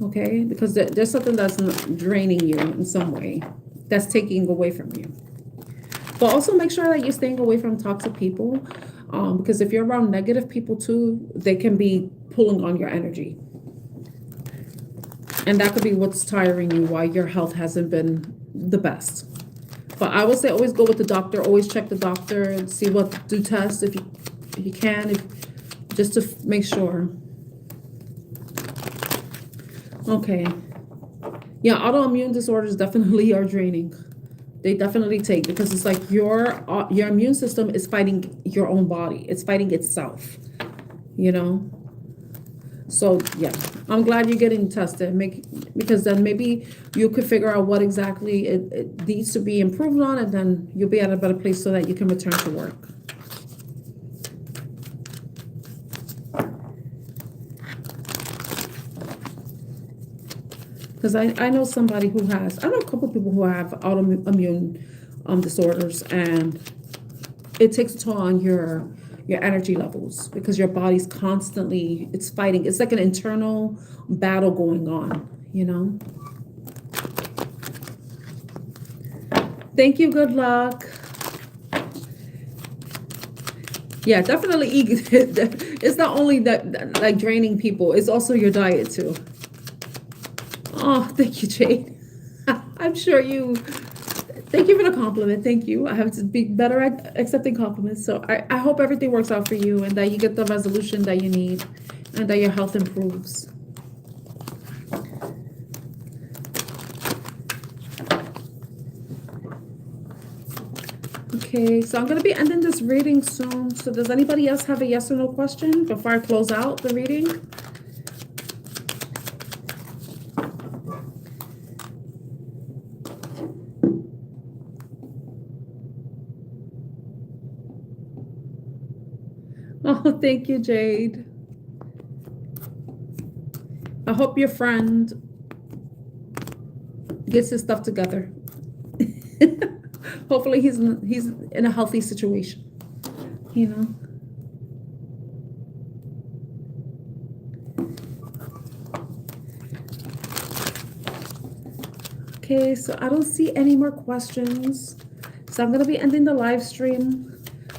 S1: Okay? Because there's something that's draining you in some way, that's taking away from you. But also make sure that you're staying away from toxic people, because if you're around negative people too, they can be pulling on your energy. And that could be what's tiring you, why your health hasn't been the best. But I would say always go with the doctor, always check the doctor and see do tests if you can, just to make sure. Okay. Yeah, autoimmune disorders definitely are draining. They definitely take, because it's like your immune system is fighting your own body. It's fighting itself, So yeah, I'm glad you're getting tested, because then maybe you could figure out what exactly it needs to be improved on, and then you'll be at a better place so that you can return to work. Because I know somebody who has, I know a couple of people who have autoimmune disorders, and it takes a toll on your energy levels, because your body's constantly, it's fighting. It's like an internal battle going on, Thank you. Good luck. Yeah, definitely. It's not only that like draining people, it's also your diet too. Oh, thank you, Jade. I'm sure thank you for the compliment. Thank you. I have to be better at accepting compliments. So I hope everything works out for you, and that you get the resolution that you need, and that your health improves. Okay, so I'm going to be ending this reading soon. So does anybody else have a yes or no question before I close out the reading? Oh, thank you, Jade. I hope your friend gets his stuff together. Hopefully he's in a healthy situation, Okay, so I don't see any more questions. So I'm going to be ending the live stream.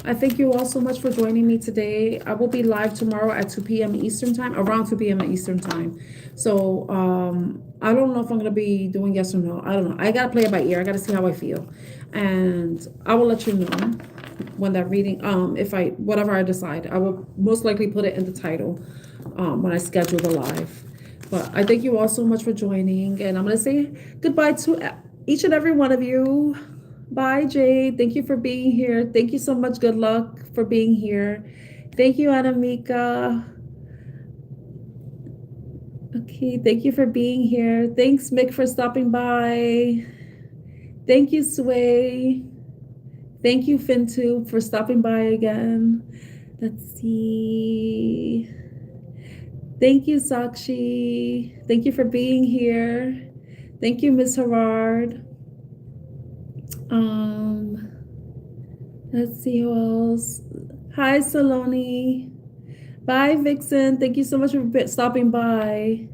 S1: I thank you all so much for joining me today. I will be live tomorrow at 2 p.m. Eastern time, around 2 p.m. Eastern time. So I don't know if I'm going to be doing yes or no. I don't know. I got to play it by ear. I got to see how I feel. And I will let you know when that reading, whatever I decide. I will most likely put it in the title when I schedule the live. But I thank you all so much for joining. And I'm going to say goodbye to each and every one of you. Bye, Jade. Thank you for being here. Thank you so much. Good luck for being here. Thank you, Anamika. Okay, thank you for being here. Thanks, Mick, for stopping by. Thank you, Sway. Thank you, Fintu, for stopping by again. Let's see. Thank you, Sakshi. Thank you for being here. Thank you, Miss Herard. Let's see who else. Hi, Saloni. Bye, Vixen. Thank you so much for stopping by.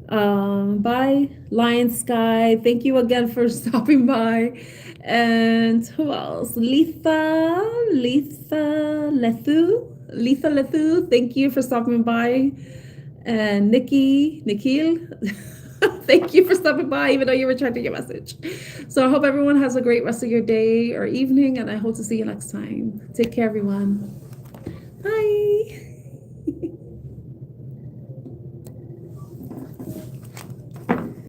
S1: Bye, Lion Sky. Thank you again for stopping by. And who else? Letha Lethu. Thank you for stopping by. And Nikhil. Thank you for stopping by, even though you were returning your message. So I hope everyone has a great rest of your day or evening, and I hope to see you next time. Take care, everyone. Bye.